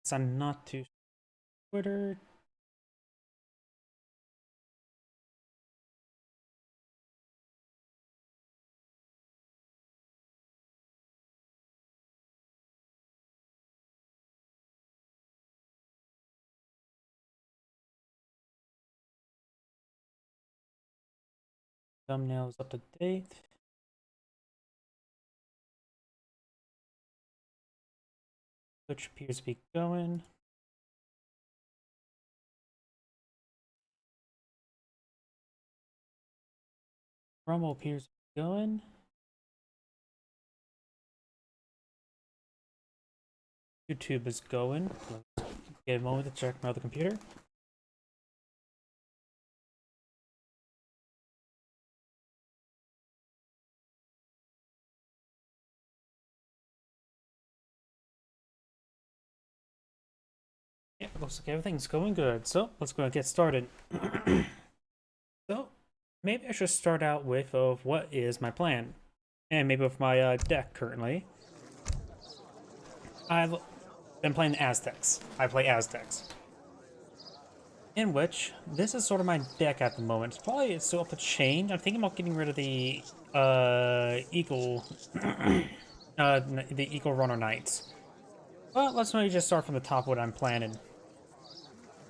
So I'm not too Twitter. Thumbnails up to date. Twitch appears to be going. Rumble appears to be going. YouTube is going. Let's get a moment to check my other computer. Yeah, looks like everything's going good. So let's go and get started. So maybe I should start out with of what is my plan, and maybe with my deck currently. I've been playing Aztecs. I play Aztecs, in which this is sort of my deck at the moment. It's probably still up to change. I'm thinking about getting rid of the Eagle, the Eagle Runner Knights. But let's maybe just start from the top what I'm planning,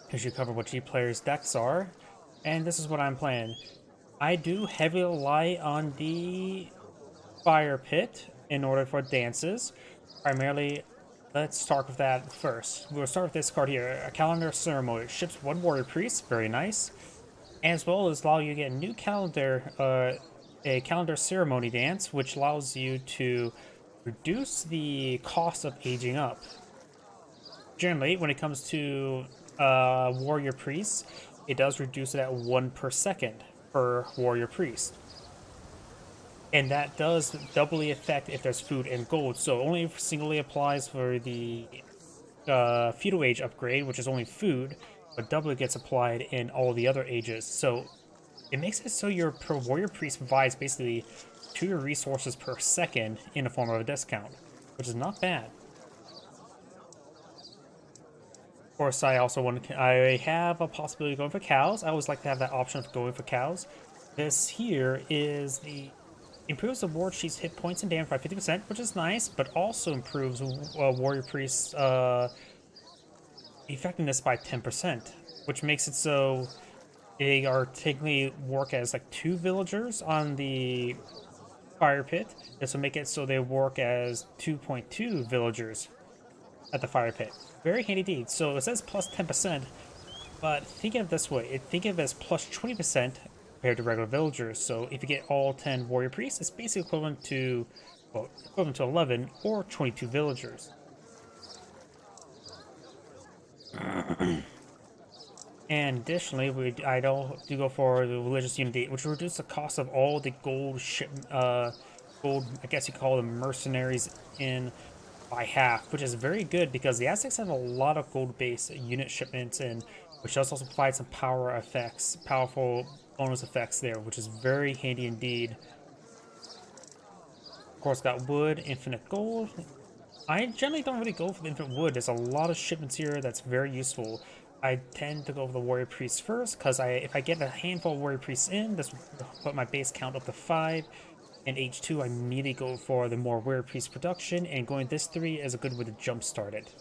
because you cover what G players' decks are, and this is what I'm playing. I do heavily rely on the Fire Pit in order for dances. Primarily, let's start with that first. We'll start with this card here, a Calendar Ceremony. Ships one Warrior Priest, very nice. As well as allow you to get a new a Calendar Ceremony dance, which allows you to reduce the cost of aging up. Generally, when it comes to Warrior Priest, it does reduce it at 1 per second per Warrior Priest. And that does doubly affect if there's food and gold. So only singly applies for the Feudal Age upgrade, which is only food, but doubly gets applied in all the other ages. So it makes it so your per Warrior Priest provides basically 2 resources per second in the form of a discount, which is not bad. Of course, I have a possibility of going for cows. I always like to have that option of going for cows. This here is the improves the War Chief's hit points and damage by 50%, which is nice, but also improves Warrior Priest's effectiveness by 10%, which makes it so they are technically work as like 2 villagers on the Fire Pit. This will make it so they work as 2.2 villagers at the Fire Pit. Very handy indeed. So it says plus 10%, but think of it this way. Think of it as plus 20% compared to regular villagers. So if you get all 10 warrior priests, it's basically equivalent to, well, equivalent to 11 or 22 villagers. And additionally, I don't do go for the religious unity, which will reduce the cost of all the gold gold, I guess you call them mercenaries in by half, which is very good because the Aztecs have a lot of gold-based unit shipments in, which does also provide some powerful bonus effects there, which is very handy indeed. Of course, got wood, infinite gold. I generally don't really go for the infinite wood. There's a lot of shipments here that's very useful. I tend to go for the warrior priests first because if I get a handful of warrior priests in, this will put my base count up to 5. And H2, I immediately go for the more warrior priest production, and going this 3 is a good way to jumpstart it.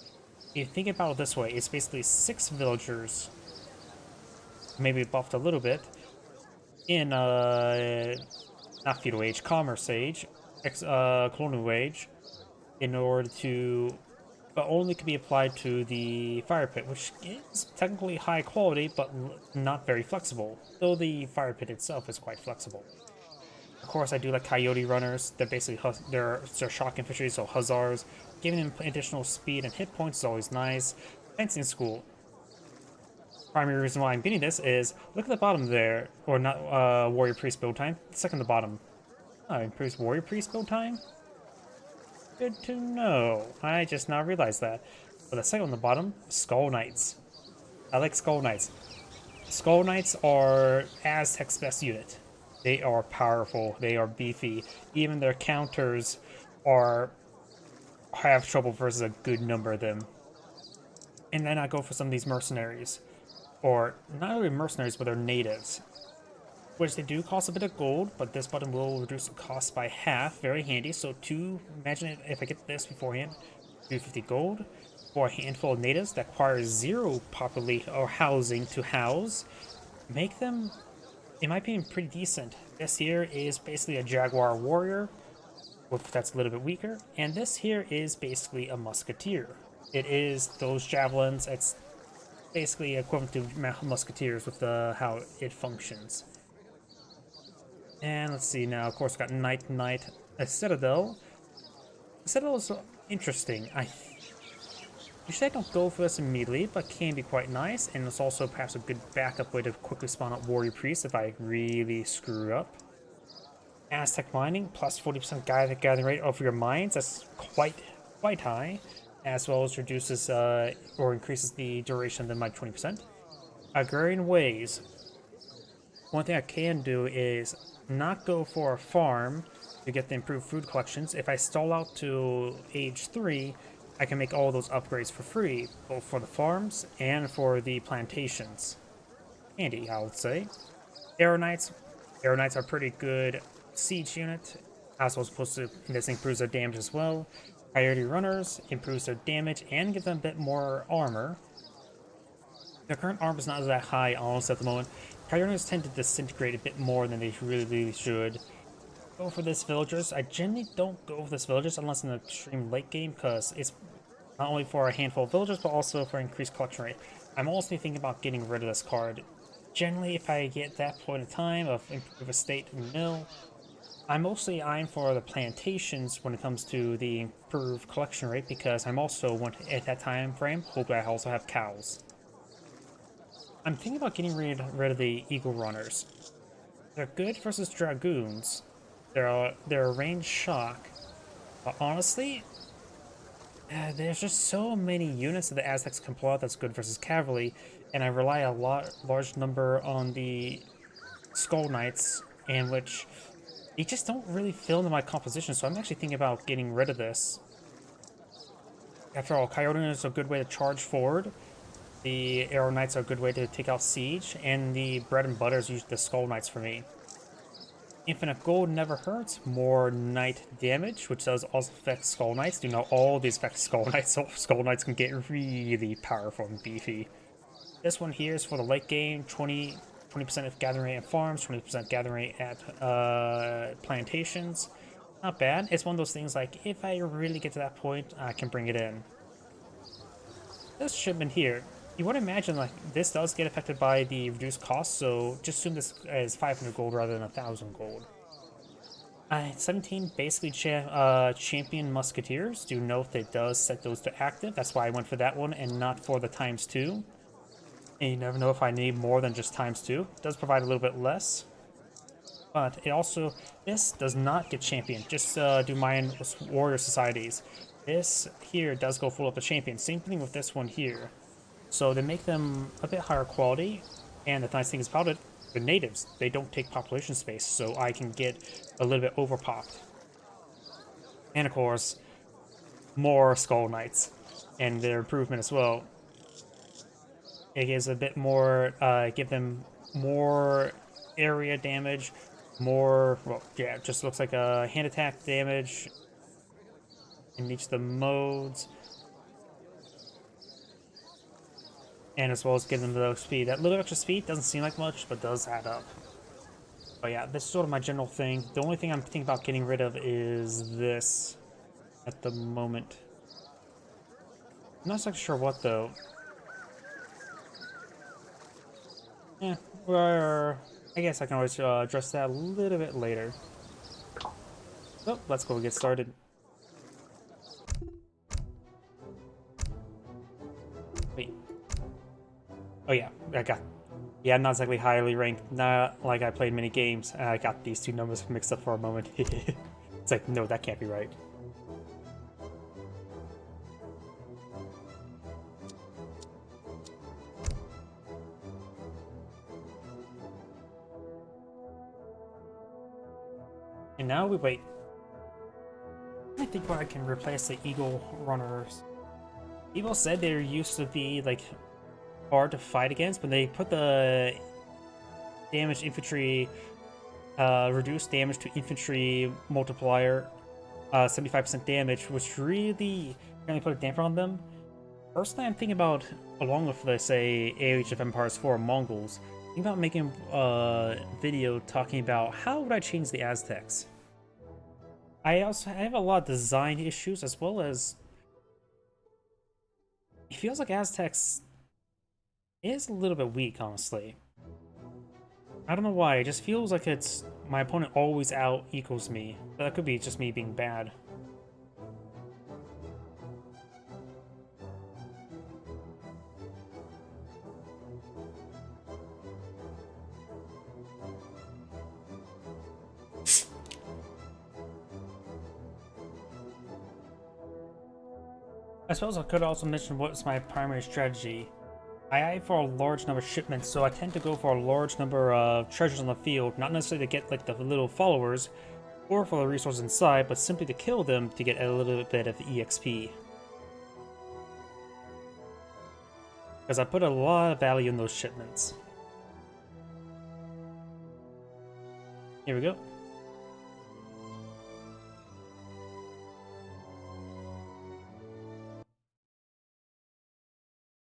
If you think about it this way, it's basically 6 villagers, maybe buffed a little bit, in not feudal age, commerce age, colonial age, in order to, but only can be applied to the fire pit, which is technically high quality, but not very flexible, though the fire pit itself is quite flexible. Of course, I do like coyote runners. They're basically they're shock infantry, so hussars. Giving them additional speed and hit points is always nice. Fencing school. Primary reason why I'm getting this is look at the bottom there, or not warrior priest build time. Second to bottom. Oh, improves warrior priest build time. Good to know. I just now realized that. But the second on the bottom, Skull Knights. I like Skull Knights. Skull Knights are Aztec's best unit. They are powerful. They are beefy. Even their counters are have trouble versus a good number of them. and then I go for some of these mercenaries. Or not really mercenaries, but they're natives. Which they do cost a bit of gold, but this button will reduce the cost by half. Very handy. So imagine if I get this beforehand, 250 gold for a handful of natives that requires 0 populate or housing to house. Make them, in my opinion, pretty decent. This here is basically a Jaguar warrior, that's a little bit weaker, and this here is basically a musketeer. It is those javelins. It's basically equivalent to musketeers with how it functions. And let's see now. Of course, got Knight, a Citadel. The Citadel is interesting. Usually I don't go for this immediately, but can be quite nice, and it's also perhaps a good backup way to quickly spawn up Warrior Priest if I really screw up. Aztec Mining, plus 40% gathering rate over your mines. That's quite high, as well as reduces or increases the duration of them by 20%. Agrarian Ways. One thing I can do is not go for a farm to get the improved food collections. If I stall out to age 3, I can make all those upgrades for free, both for the farms and for the plantations. Handy, I would say. Arrow Knights. Arrow Knights are pretty good siege unit. Also supposed to, this improves their damage as well. Coyote Runners improves their damage and give them a bit more armor. Their current armor is not that high almost at the moment. Coyote Runners tend to disintegrate a bit more than they really should. Go for this villagers. I generally don't go for this villagers unless in the extreme late game, because it's not only for a handful of villagers but also for increased collection rate. I'm also thinking about getting rid of this card. Generally, if I get that point of time of improve estate and mill, I'm mostly eyeing for the plantations when it comes to the improved collection rate, because I'm also at that time frame hoping I also have cows. I'm thinking about getting rid of the Eagle Runners. They're good versus Dragoons. They're a ranged shock. But honestly, there's just so many units that the Aztecs can pull out that's good versus cavalry, and I rely a large number on the Skull Knights, and which they just don't really fill into my composition, so I'm actually thinking about getting rid of this. After all, Coyote is a good way to charge forward. The Arrow Knights are a good way to take out siege, and the bread and butter is usually the Skull Knights for me. Infinite Gold never hurts. More Knight damage, which does also affect Skull Knights. Do know all these affect Skull Knights, so Skull Knights can get really powerful and beefy. This one here is for the late game. 20% of gathering rate at farms, 20% gathering rate at plantations. Not bad. It's one of those things like, if I really get to that point, I can bring it in. This shipment here, you would imagine like this does get affected by the reduced cost, so just assume this is 500 gold rather than 1,000 gold. 17 basically champion musketeers. Do note that it does set those to active. That's why I went for that one and not for the ×2. And you never know if I need more than just ×2. It does provide a little bit less. But it also, this does not get champion. Just do Mayan warrior societies. This here does go full up a champion. Same thing with this one here. So they make them a bit higher quality, and the nice thing is about it, the natives, they don't take population space, so I can get a little bit overpopped. And of course, more Skull Knights, and their improvement as well. It gives a bit more, give them more area damage, more, well, yeah, it just looks like a hand attack damage in each of the modes. And as well as give them the speed. That little extra speed doesn't seem like much, but does add up. But yeah, this is sort of my general thing. The only thing I'm thinking about getting rid of is this at the moment. I'm not exactly sure what, though. Yeah, well, I guess I can always address that a little bit later. So, let's go get started. Wait. Oh yeah, yeah, not exactly highly ranked, not like I played many games. I got these two numbers mixed up for a moment. It's like, no, that can't be right. And now we wait. I think I can replace the Eagle Runners. People said they used to be like hard to fight against, but they put the damage infantry, reduced damage to infantry multiplier, 75% damage, which really put a damper on them. Personally, I'm thinking about, along with, let's say, Age of Empires 4 Mongols, thinking about making a video talking about how would I change the Aztecs. I have a lot of design issues, as well as it feels like Aztecs is a little bit weak, honestly. I don't know why, it just feels like it's my opponent always out equals me. But that could be just me being bad. I suppose I could also mention what's my primary strategy. I eye for a large number of shipments, so I tend to go for a large number of treasures on the field, not necessarily to get like the little followers, or for the resources inside, but simply to kill them to get a little bit of EXP. Because I put a lot of value in those shipments. Here we go.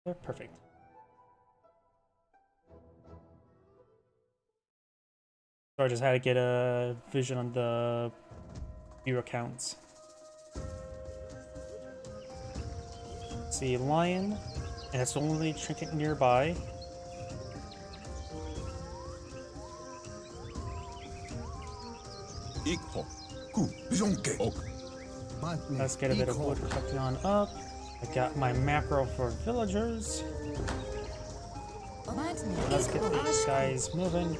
They're perfect. So I just had to get a vision on the viewer accounts. See, lion, and it's the only trinket nearby. Let's get a bit of wood collected on up. I got my macro for villagers. Let's get these guys moving.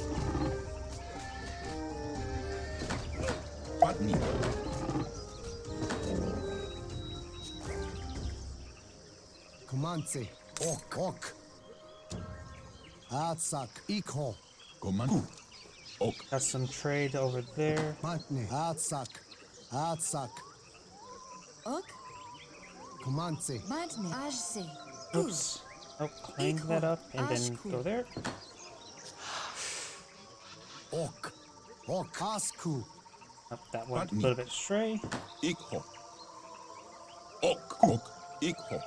Comanche, ok. Atsak, ikho. Comanche. Ok. Got some trade over there. Matne, Atsak. Ok. Comanche. Matne, Ajse. Oops. Oh, clean that up and then go there. Ok. Asku. Up that went a little bit stray. Ikho. Ok. Ikho.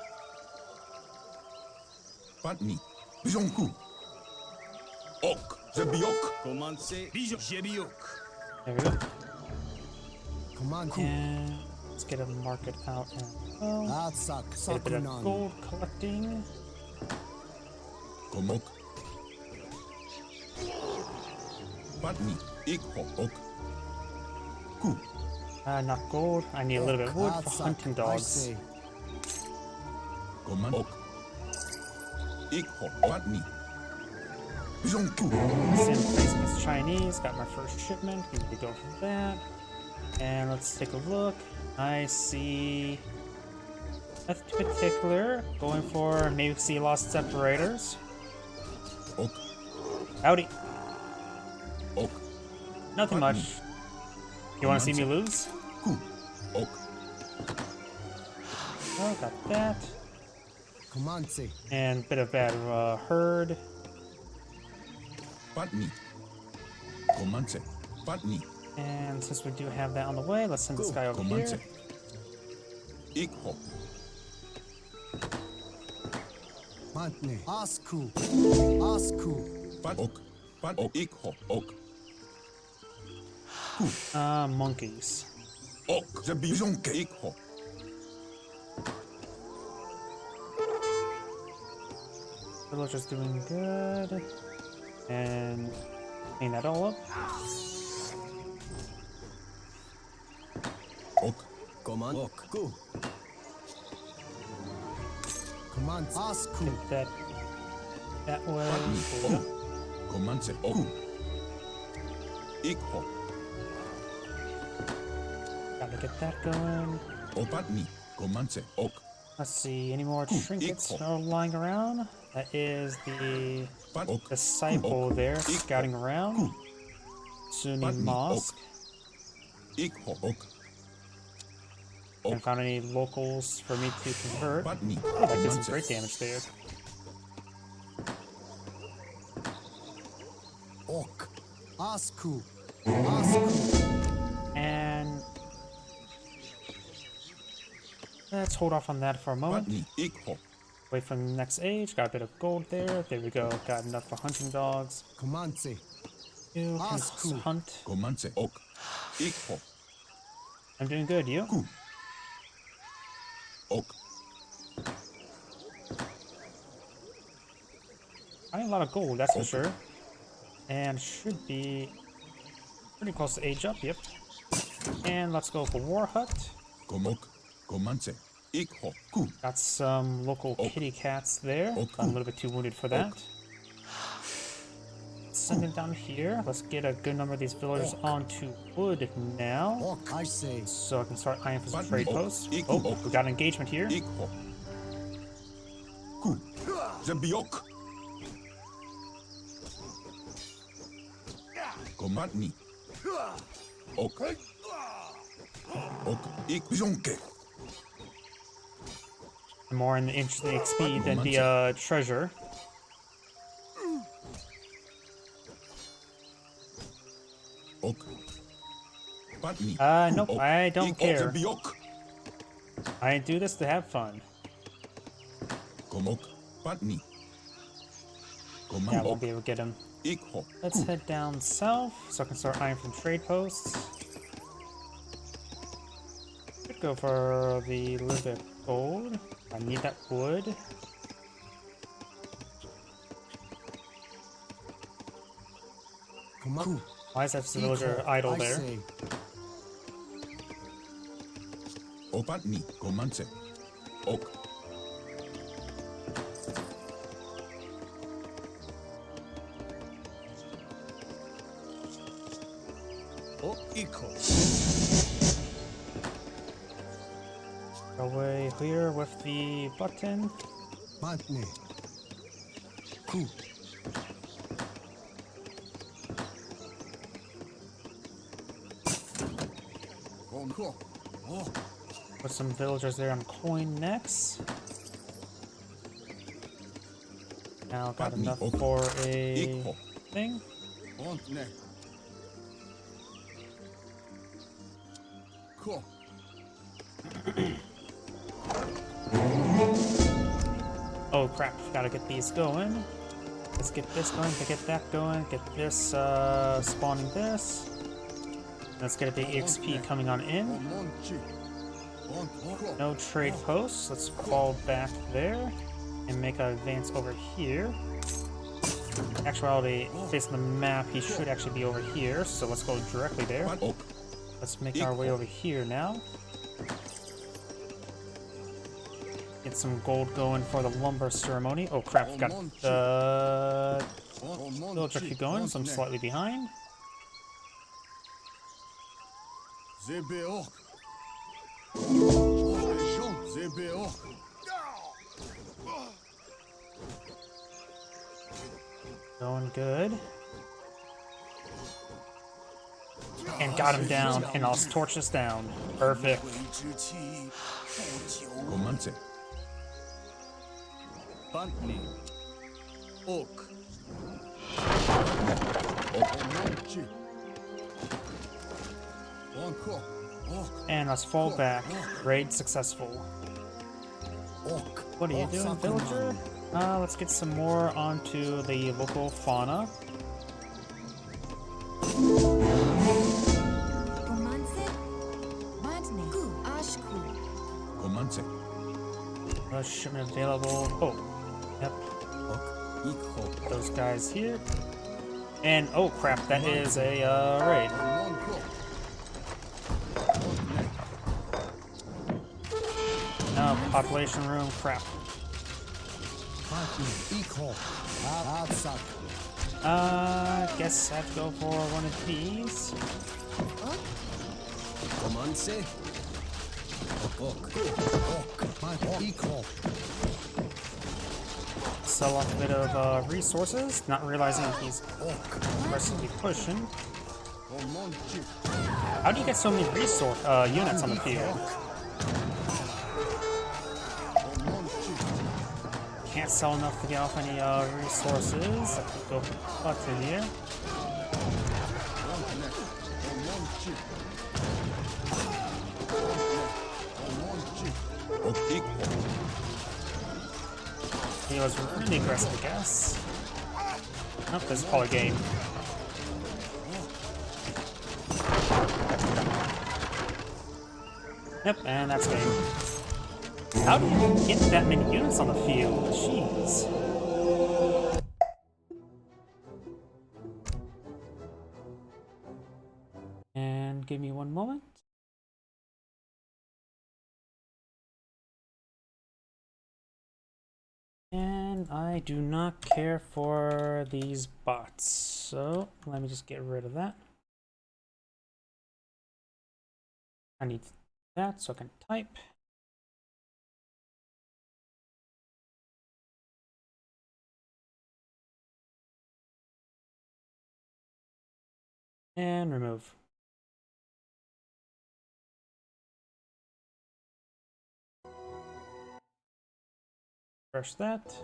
Patni. Bijonku. Ok. Zebiok. Commencez. Jebiok. There we go. Comanche. And let's get a market out as well. Atsak, Get a bit of Sakunan. gold collecting. Komok. Patni. Ikho. Ok. Ku. Not gold. I need a little bit of wood for hunting dogs. Command. Ok. Ikho. Patni. Bijonku. Same place as Chinese. Got my first shipment. We need to go for that. And let's take a look. I see nothing particular. Going for maybe see lost separators. Ok. Howdy. Ok. Nothing much. You want to see me lose? Ku. Ok. Oh, got that. Comanche. And bit of bad herd. Patni. Comanche. Patni. And since we do have that on the way, let's send this guy over Comanche. here. Ikho. Matne. Asku. Pat. Ok. Pat. Ok. Ikho. Ok. Monkeys. Ok. Zebijonke. Ikho. Villager's doing good. And clean that all up. Ok. Command. Ok. Go. Comanche. Asku. Get that way. There we go. Comanche. Ok. Ikho. Gotta get that going. Opatni. Comanche. Ok. Let's see, any more trinkets are lying around? That is the Pat. Ok. disciple there scouting around. Sunni Patni. Mosque. Ikho. Ok. Haven't found any locals for me to convert. Patni. Oh, that did some Comanche. great damage there. Ok. Asku. Asku. And let's hold off on that for a moment. Patni. Ikho. Wait for the next age. Got a bit of gold there. There we go. Got enough for hunting dogs. Comanche. You can Asku. hunt. Comanche. Ok. Ikho. I'm doing good. You? Ku. Ok. I have a lot of gold, that's for sure. And should be pretty close to age up. Yep. And let's go for War Hut. Komok. Comanche. Ikho. Ku. Got some local kitty cats there. Ok. I'm a little bit too wounded for that. Send them down here. Let's get a good number of these villagers onto wood now. Ok, I say. So I can start eyeing for some Button. trade Ok. posts. Equal. Oh, Ok. we got an engagement here. Ikho. Ku. Zembiok. Komatni. Ok. Ok. Ik. Bizonke. More in the interest of the XP than the treasure. Ok. Patni. Nope, I don't Ik. care. Zembiok. I do this to have fun. Komok. Patni. Yeah, I Komok. won't be able to get him. Ikho. Let's head down south so I can start eyeing from trade posts. Could go for the little bit of gold. I need that wood. Comanche. Why is that villager idle there? say. Opatni. Comanche. Ok. O Iko. Away here with the button. Matne. Ku. Onko. Oh. Put some villagers there on coin next. Now got Button. enough Ok. for a Ikho. thing. Ontne. Ko. Oh crap, gotta get these going. Let's get this going, to get that going, get this spawning this. Let's get a big XP coming on in. Omonchi. Onko. No trade posts. Let's fall back there and make an advance over here. In actuality, facing the map, he should actually be over here. So let's go directly there. Pat. Ok. Let's make our way over here now. Get some gold going for the lumber ceremony. Oh crap, got the villager keep going, so I'm slightly behind. Zebeok. Zebeok. Going good. And got him down, and I'll torch this down. Perfect. Comanche. Bantni. Ok. Omonchi. Onko. Ok. And let's fall back. Raid successful. Ok. What are you doing, villager? Let's get some more onto the local fauna. Comanche. Bantne. Ku. Ashku. Comanche. Shipment available. Oh, yep. Ok. Iko. Those guys here. And oh crap, that is a raid. Omonko. No, population room, crap. Matne. Iko. Atsak. Guess I have to go for one of these. Comanche. Ok. Ok. Matne. Iko. Sell off a bit of resources, not realizing he's aggressively pushing. Omonchi. How do you get so many resource units on the field? can't sell enough to get off any resources. I could go for button here. Ok equal. He was really aggressive, I guess. Nope, this is probably game. Yep, and that's game. How do you get that many units on the field? Jeez. And give me one moment. And I do not care for these bots, so let me just get rid of that. I need that so I can type. And remove. Refresh that.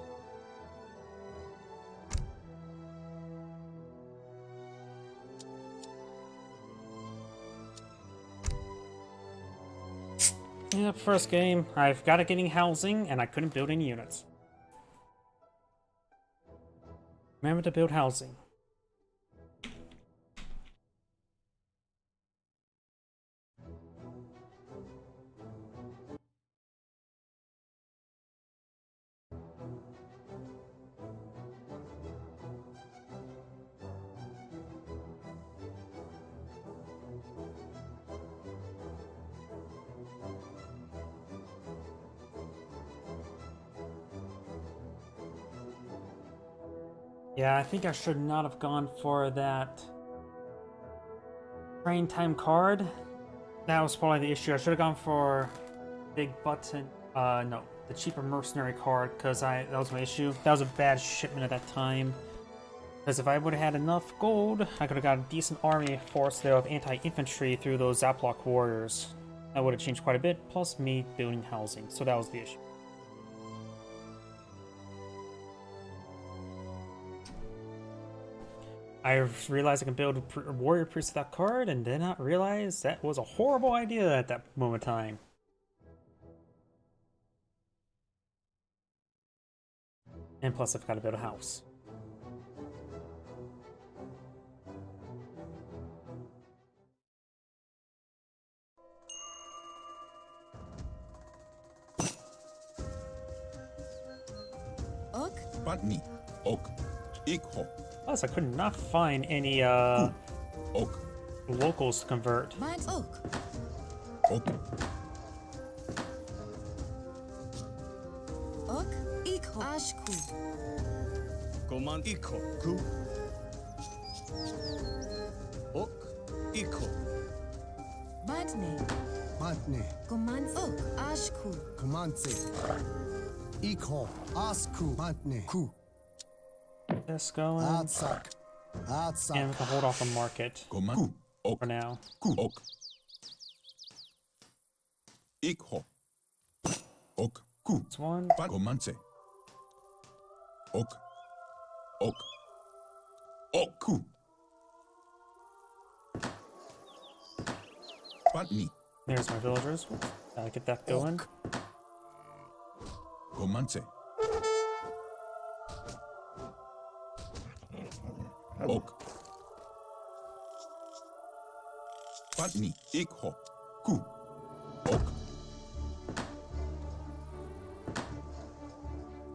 Yep, first game. I've got it getting housing, and I couldn't build any units. Remember to build housing. Yeah, I think I should not have gone for that train time card. That was probably the issue. I should have gone for big button. No, the cheaper mercenary card, because that was my issue. That was a bad shipment at that time. Because if I would have had enough gold, I could have got a decent army force there of anti-infantry through those Zaplok warriors. That would have changed quite a bit, plus me building housing. So that was the issue. I realized I can build a warrior priest with that card, and did not realize that was a horrible idea at that moment in time. And plus, I've got to build a house. Ok. Patni. Ok equal. Plus, I could not find any Ok. locals to convert. Mine's ok. Ok. Ok. Equal. Ashku. Command equal. Ku. Ok equal. Badne. Matne. Command ok. Ashku. Comanze. Equal. Asku. Matne. Ku. Let's go in. Atsak. And Atsak. we can hold off the market Command. Ku. Ok. for now. Ku. Ok. Equal. Ok. Ku. This one. Pat. Comanze. Ok. Ok. Ok. Ku. Patni. There's my villagers. Gotta get that going. Comanze. Ok. Patni. Equal. Ku. Ok.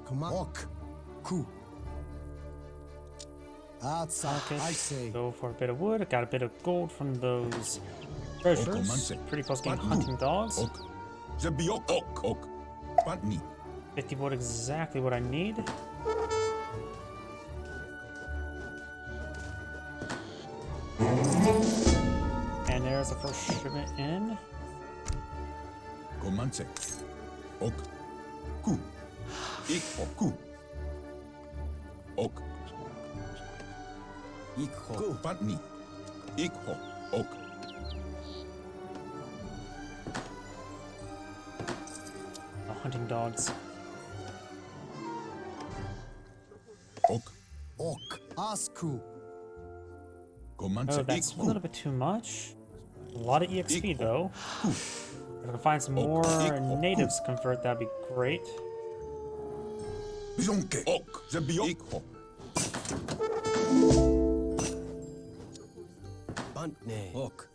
Command. Ok. Ku. Atsak. Okay, I say. go for a bit of wood. I got a bit of gold from those treasures. Okomanse. Pretty close getting Patu. hunting dogs. Ok. Zebiok. Ok. Ok. Patni. 50 wood, exactly what I need. And there's the first shipment in. Comanze. Ok. Ku. Equal. Ku. Ok. Equal. Ku. Patni. Equal. Ok. Hunting dogs. Ok. Ok. Asku. Comanche Oh, that's a Iku. little bit too much. A lot of EXP Equal. though. Ku. If I can find some more Equal. natives to convert, that'd be great. Bizonke. Ok. Zebiok. Iko. Bantne. Ok.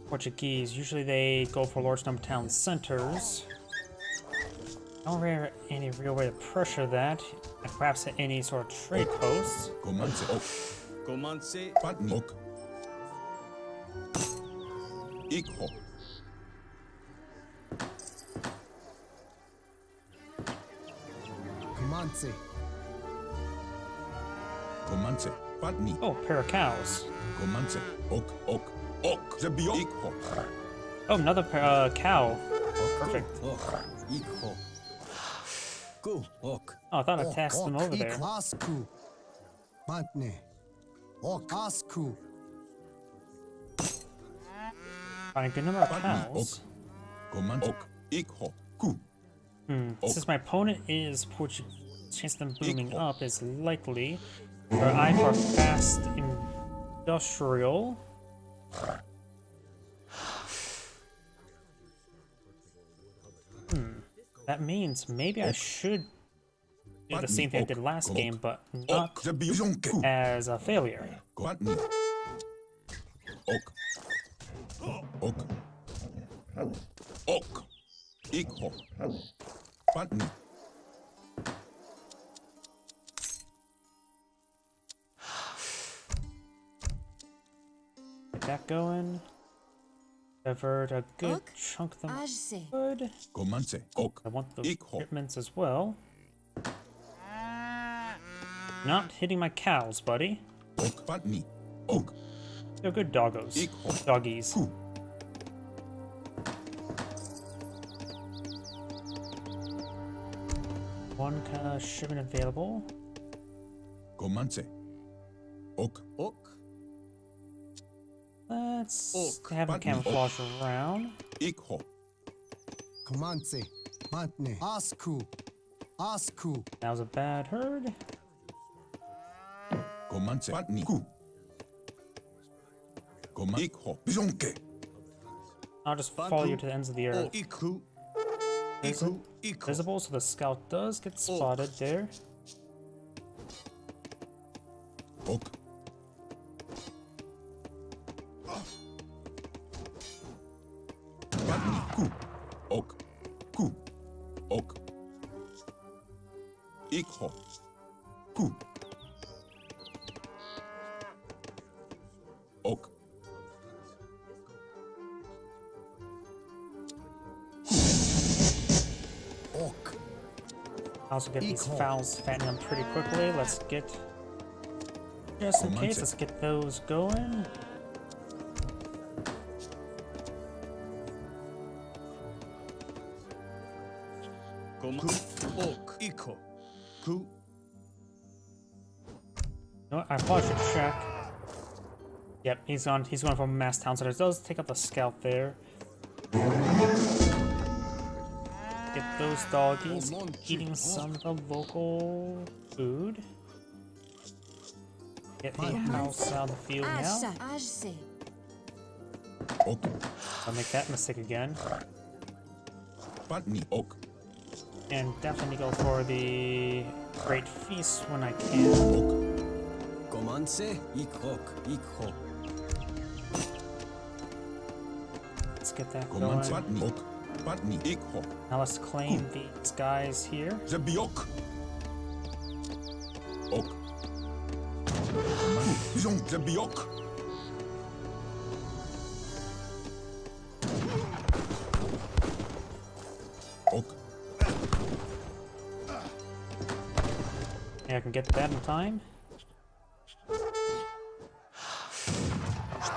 Portuguese, usually they go for a large number of town centers. I don't really have any real way to pressure that. And perhaps at any sort of trade posts. Comanche Ok. Comanche. Patni. Ok. Iko. Comanche. Comanche. Patni. Oh, pair of cows. Comanche. Ok. Ok. Ok. Zebiok. Iko. Oh, another cow. Perfect. Ok. Iko. Ku. Ok. Oh, I thought I tasked them over there. Asku. Bantne. Ok. Asku. Find a good number of Patni. Ok. cows. Comanche. Ok. Iko. Ku. Since my opponent is Portuguese, chance of them booming Equal. up is likely. Or I for fast industrial. That means maybe I should do the same thing I did last game, but not Ok. Zebiok. Ku. as a failure. Patni. Ok. Ok. Ok. Iko. Patni. Get that going. Divert a good Ok. chunk of them. Ajse. Good. Comanche. Ok. I want those Iko. shipments as well. Not hitting my cows, buddy. Ok. Patni. Ok. They're good doggos. Equal. Doggies. Ku. One shipment available. Comanche. Ok. Ok. Let's Oak. have a Button. camouflage around. Iko. Comanche. Bantne. Asku. Asku. That was a bad herd. Comanche. Patni. Ku. Comanche. Iko. Bizonke. I'll just follow you to the ends of the O. earth. Iku. Is Iku. Iko. Visible, so the scout does get spotted there. Ok. Patni. Ku. Ok. Ku. Ok. Iko. Ku. Ok. Ok. I also get these Equal. fowls fattening them pretty quickly. Let's get, just in case, let's get those going. Ku. Ok. Iko. Ku. You know what? I probably should check. Yep, he's going from mass town center. It does take out the scout there. Get those doggies eating some of the local food. Get the house out of the field now. Asha. Ajse. Ok. I'll make that mistake again. Patni. Ok. And definitely go for the great feast when I can. Ok. Comanche. Ikok. Iko. Let's get that Comanche. going. Patni. Ok. Patni. Iko. Now let's claim these guys here. Zebiok. Ok. Comanche. Bizonke. Zebiok. Ok. Yeah, I can get that in time.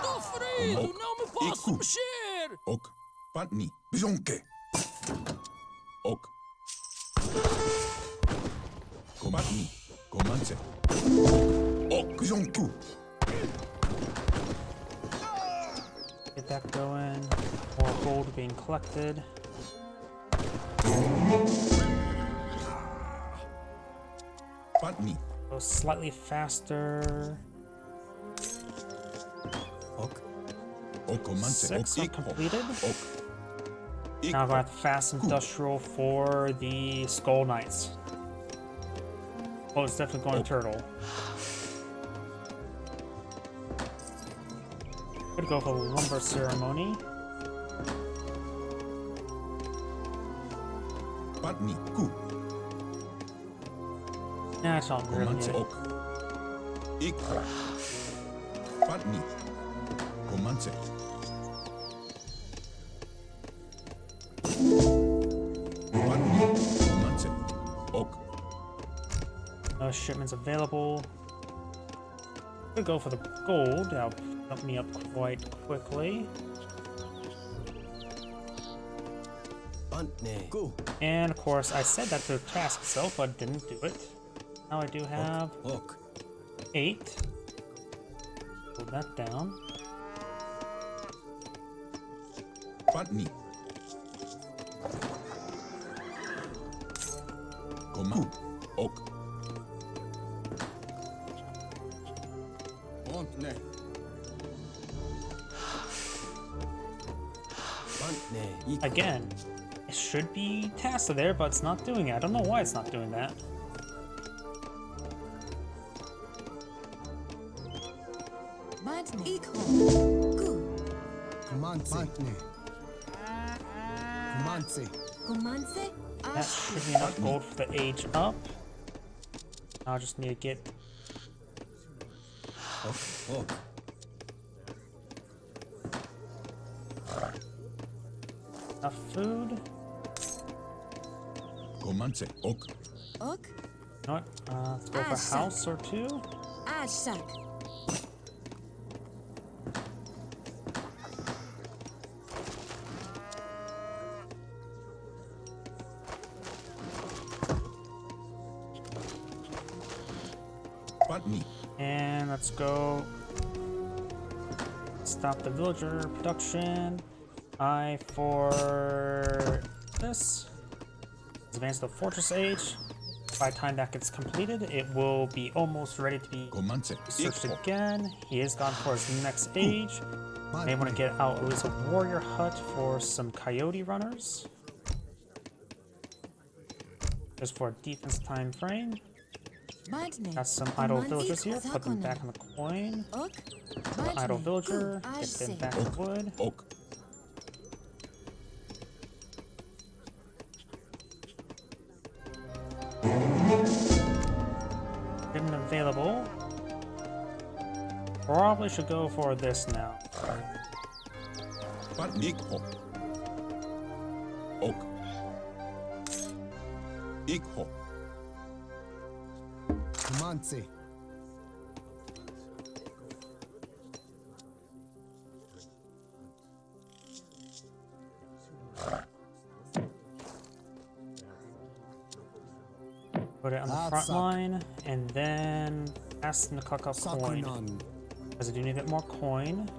Ok. Iku. Ok. Patni. Bizonke. Ok. Patni. Comanche. Ok. Bizonku. Get that going. More gold being collected. Patni. Go slightly faster. Ok. Ok. Comanche. Ok. 6 are Ikho. completed. Ok. Now I'm Ikho. going to fast industrial for the Skull Knights. Oh, it's definitely going turtle. Could go for the lumber ceremony. Patni. Ku. Nah, it's not really Comanche. it. Ok. Ikho. Patni. Comanche. Patni. Comanche. Ok. No shipments available. Could go for the gold. That'll help me up quite quickly. Pantne. Ku. And of course, I said that to task itself, but didn't do it. Now I do have Ok. 8. Hold that down. Patni. Coman. Ok. Pantne. Pantne. Ikho. Again, it should be tasked there, but it's not doing it. I don't know why it's not doing that. Matne. Ikho. Ku. Comanche. Matne. Comanche. Comanche. That Ashku. should be enough gold for the age up. Now I just need to get Ok. Ok. enough food. Comanche. Ok. Ok. You know what? Let's go for a Ashak. house or two. Ashak. Patni. And let's go stop the villager production. For this. Let's advance to the fortress age. By the time that gets completed, it will be almost ready to be Comanche. searched Ikho. again. He is gone for his next age. May want to get out at least a warrior hut for some coyote runners. Just for a defense time frame. Matne. Got some idle Coman- villagers here. Ikho. Put them Zakona. back on the coin. Ok. Idle Matne. villager. Ku. Get them Ashse. back to wood. Ok. Been available. Probably should go for this now. Patni. Ikho. Ok. Ikho. Comanche. Put it on the That's front suck. line, and then ask them to cook up coin. Sakunan. Because I do need a bit more coin.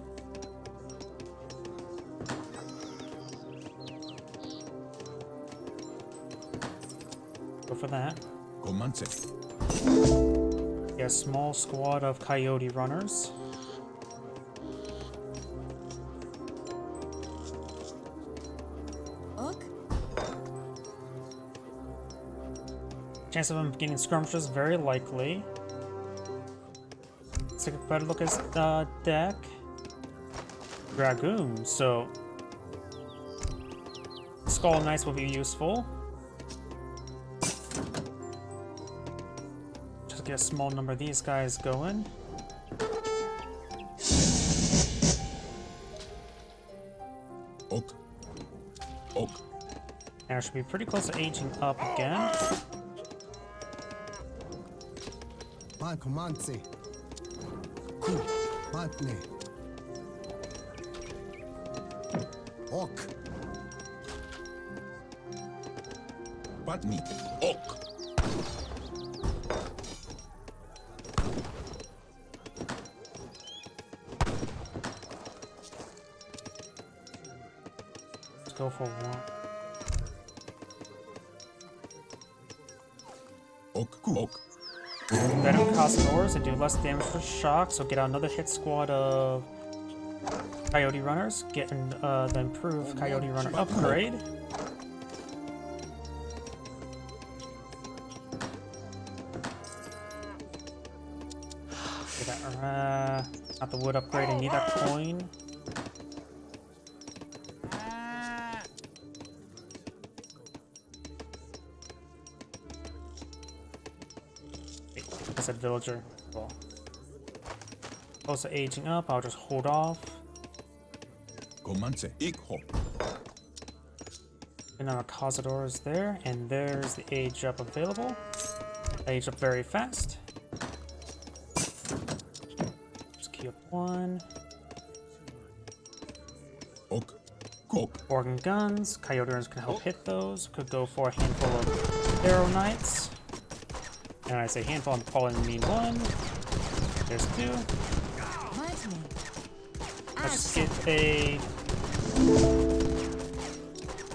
Go for that. Comanche. Get a small squad of coyote runners. Ok. Chance of him getting skirmishes, very likely. Let's take a better look at the deck. Dragoon, so Skull Knights will be useful. Just get a small number of these guys going. Ok. Ok. And I should be pretty close to aging up again. Man, Comanche. Ku. Matne. Ok. Patni. Ok. Let's go for one. Ok. Ku. Ok. Venom Cazadors, they do less damage for shock, so get out another hit squad of Coyote Runners, getting the improved Coyote Runner upgrade. Get that, not the wood upgrade, I need that coin. I said villager. Cool. Also aging up, I'll just hold off. Comanche. Ikho. And our Cazador is there, and there's the age up available. Age up very fast. Just key up one. Ok. Kok. Organ guns. Coyote Runners can help hit those. Could go for a handful of Arrow Knights. And I say handful, I'm calling mean one. There's two. Matne. Let's get a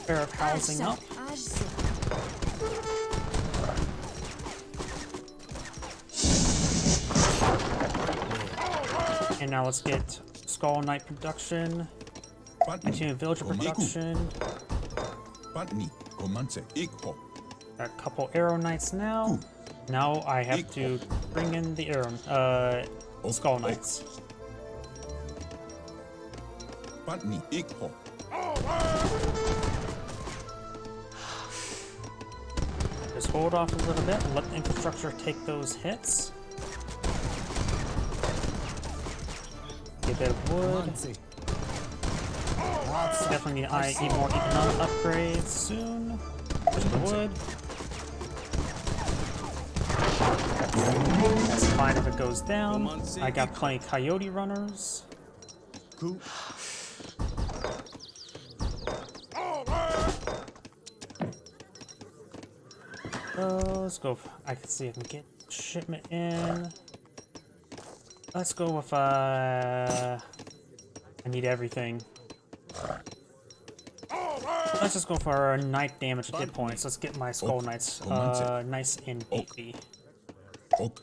pair of housing up. And now let's get Skull Knight production. Continue villager production. Patni. Comanche. Ikho. Got a couple Arrow Knights now. Now I have to bring in the Skull Knights. Patni. Ikho. Just hold off a little bit and let the infrastructure take those hits. Get a bit of wood. Manzi. Definitely need I need more economic upgrades soon. There's the wood. That's fine if it goes down. I got plenty of Coyote Runners. Ku. Let's go. I can see if I can get shipment in. Let's go with I need everything. Let's just go for a night damage hit points. Let's get my Skull Knights nice and beefy. Ok.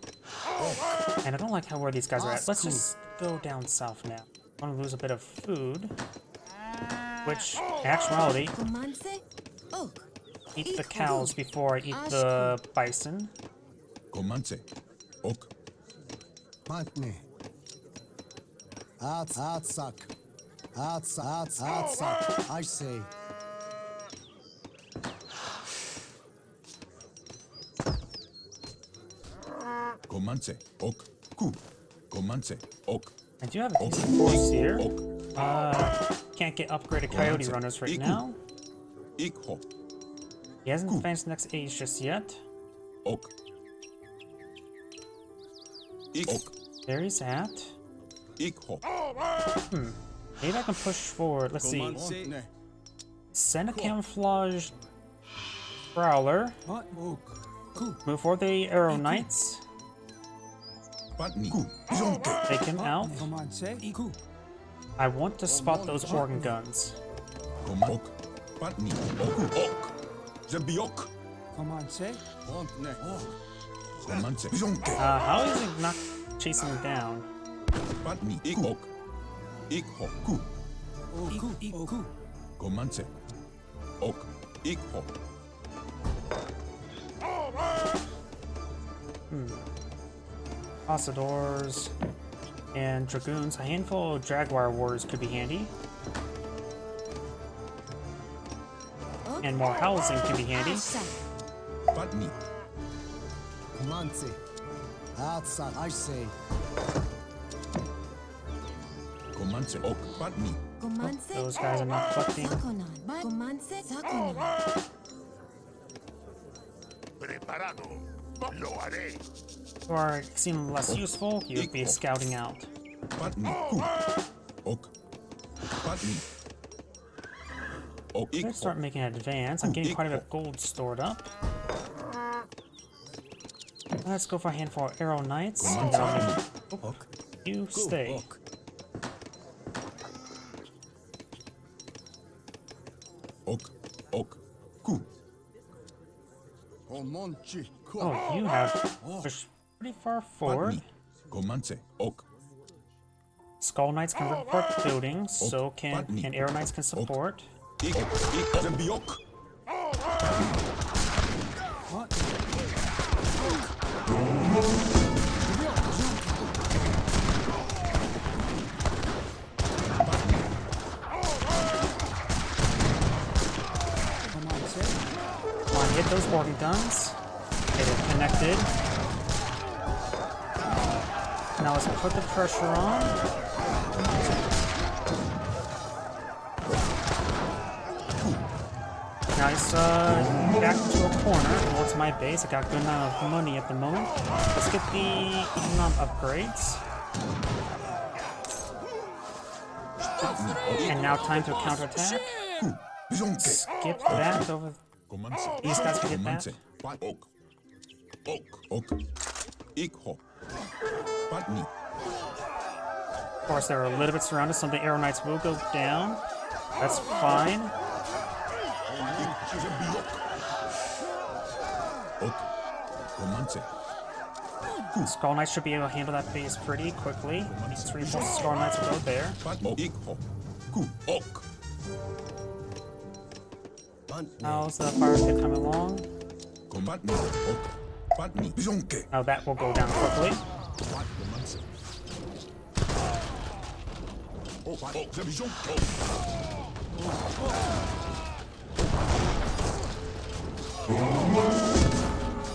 And I don't like how where these guys are at. Let's just go down south now. I want to lose a bit of food, which, in actuality, Comanche. Oak. eat the cows before I eat the bison. Comanche. Ok. Matne. Atsak. Atsak. I say. Comanche. Ok. Ku. Comanche. Ok. I do have a decent force here. Ok. Can't get upgraded Coyote Runners right now. Ikho. He hasn't advanced the next age just yet. Ok. Ok. There he's at. Ikho. Maybe I can push forward. Let's see. Send a camouflage prowler. Move for the Arrow Knights. Patni. Take him out. I want to spot those organ guns. Ok. Patni. Ok. Ok. Zabiok. Comanche. How is he not chasing him down? Patni. Ok. Ikho. Ku. Comanche. Ok. Ikho. Cazadors and Dragoons. A handful of Jaguar Warriors could be handy. And more housing could be handy. Patni. Manzi. Atsak. I say. Comanche. Ok. Patni. Comanche. Those guys are not collecting. Sakonan. Comanche. Sakonan. Preparado. Lo haré. Who are seem less useful, you would be scouting out. Patni. Ku. Ok. Patni. Ok. Let's start making an advance. I'm getting quite a bit of gold stored up. Let's go for a handful of Arrow Knights. And then I'll make you stay. Ok. Ok. Ku. Comanche. Oh, you have pretty far forward. Patni. Comanche. Ok. Skull Knights can support buildings, so can and Arrow Knights can support. Ik. Zembiok. Come on, hit those organ guns. Get it connected. Now let's put the pressure on. Nice, back into a corner towards my base. I got a good amount of money at the moment. Let's get the economic upgrades. And now time to counterattack. Bizonke. Skip that over. Comanche. These guys can get that. Comanche. Pat. Ok. Ok. Ik ho. Patni. Of course, they're a little bit surrounded. Some of the Arrow Knights will go down. That's fine. Zembiok. Ok. Comanche. Skull Knights should be able to handle that base pretty quickly. These reinforced Skull Knights will go there. Pat. Ik ho. Ku. Ok. Pantne. How's the fire pit coming along? Patni. Ok. Patni. Bizonke. Now that will go down quickly. Pat. Comanche. Oh, Pat. Zembiok.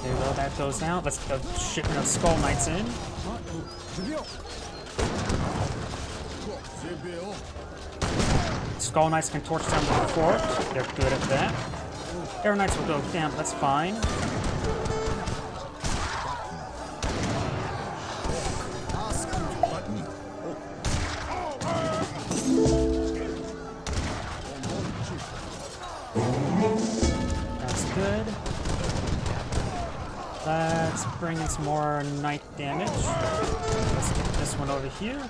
There you go, that goes down. Let's get a shipment of Skull Knights in. Skull Knights can torch down the fort. They're good at that. Arrow Knights will go down, but that's fine. Patni. That's good. Let's bring in some more knight damage. Let's get this one over here.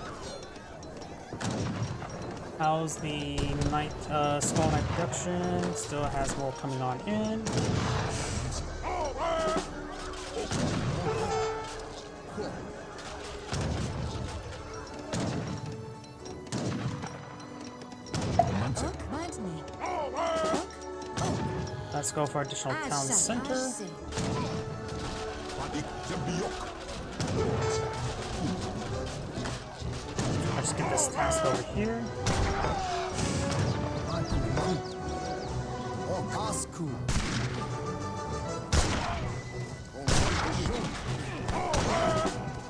How's the knight Skull Knight production? Still has more coming on in. Comanche. Patni. Let's go for additional town center. Ik. Zembiok. Let's get this task over here. Okasku.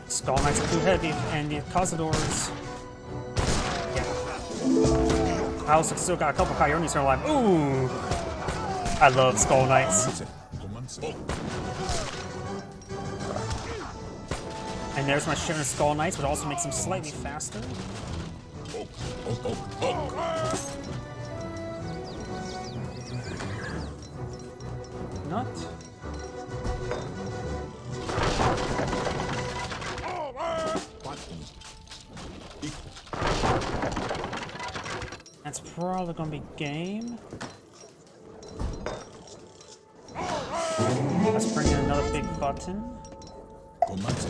Skull Knights are too heavy, and the Cazadors. Yeah. I also still got a couple Coyotes here alive. Ooh! I love Skull Knights. Comanche. And there's my shipment of Skull Knights, which also makes them slightly faster. Ok. Ok. Ok. Ok. Nut. Patni. Ik. That's probably gonna be game. Let's bring in another big button. Comanche.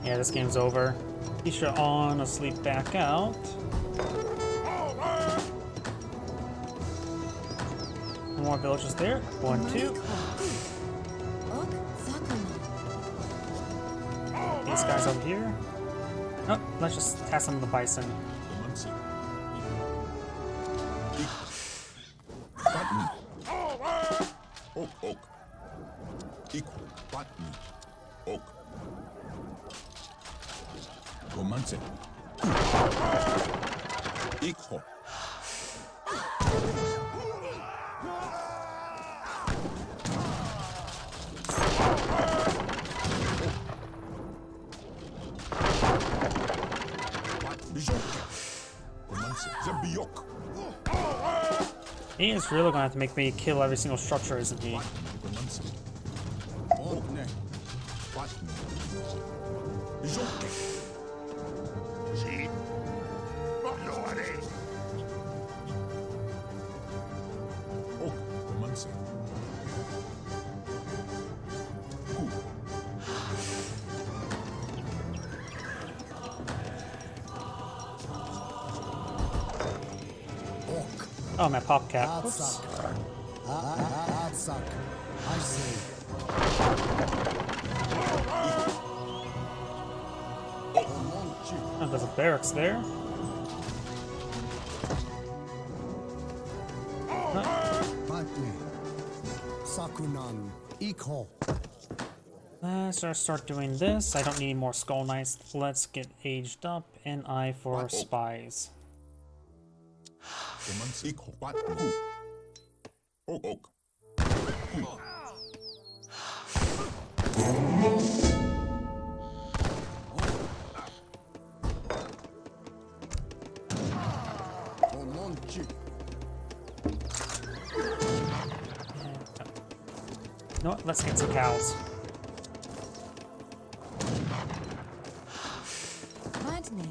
Yeah, this game's over. He should honestly back out. More villages there. 1, 2. Ok, Sakuma. These guys over here. Oh, let's just task some of the bison. Comanche. Ik. Patni. Ok. Ok. Ik. Patni. Ok. Comanche. Ik ho. Zembiok. He is really gonna have to make me kill every single structure, isn't he? Comanche. Okne. Patni. Bizonke. Sí. Lo Oh, my pop cap. Oops. Artsak. Artsak. I say. Omonchi. Oh, there's a barracks there. Mantne. Sakunan. Iko. Let's start doing this. I don't need more skull knights. Let's get aged up. An eye for spies. Iko. Pan. Ku. Ok. Ok. Omonchi. You know what? Let's get some cows. Madne.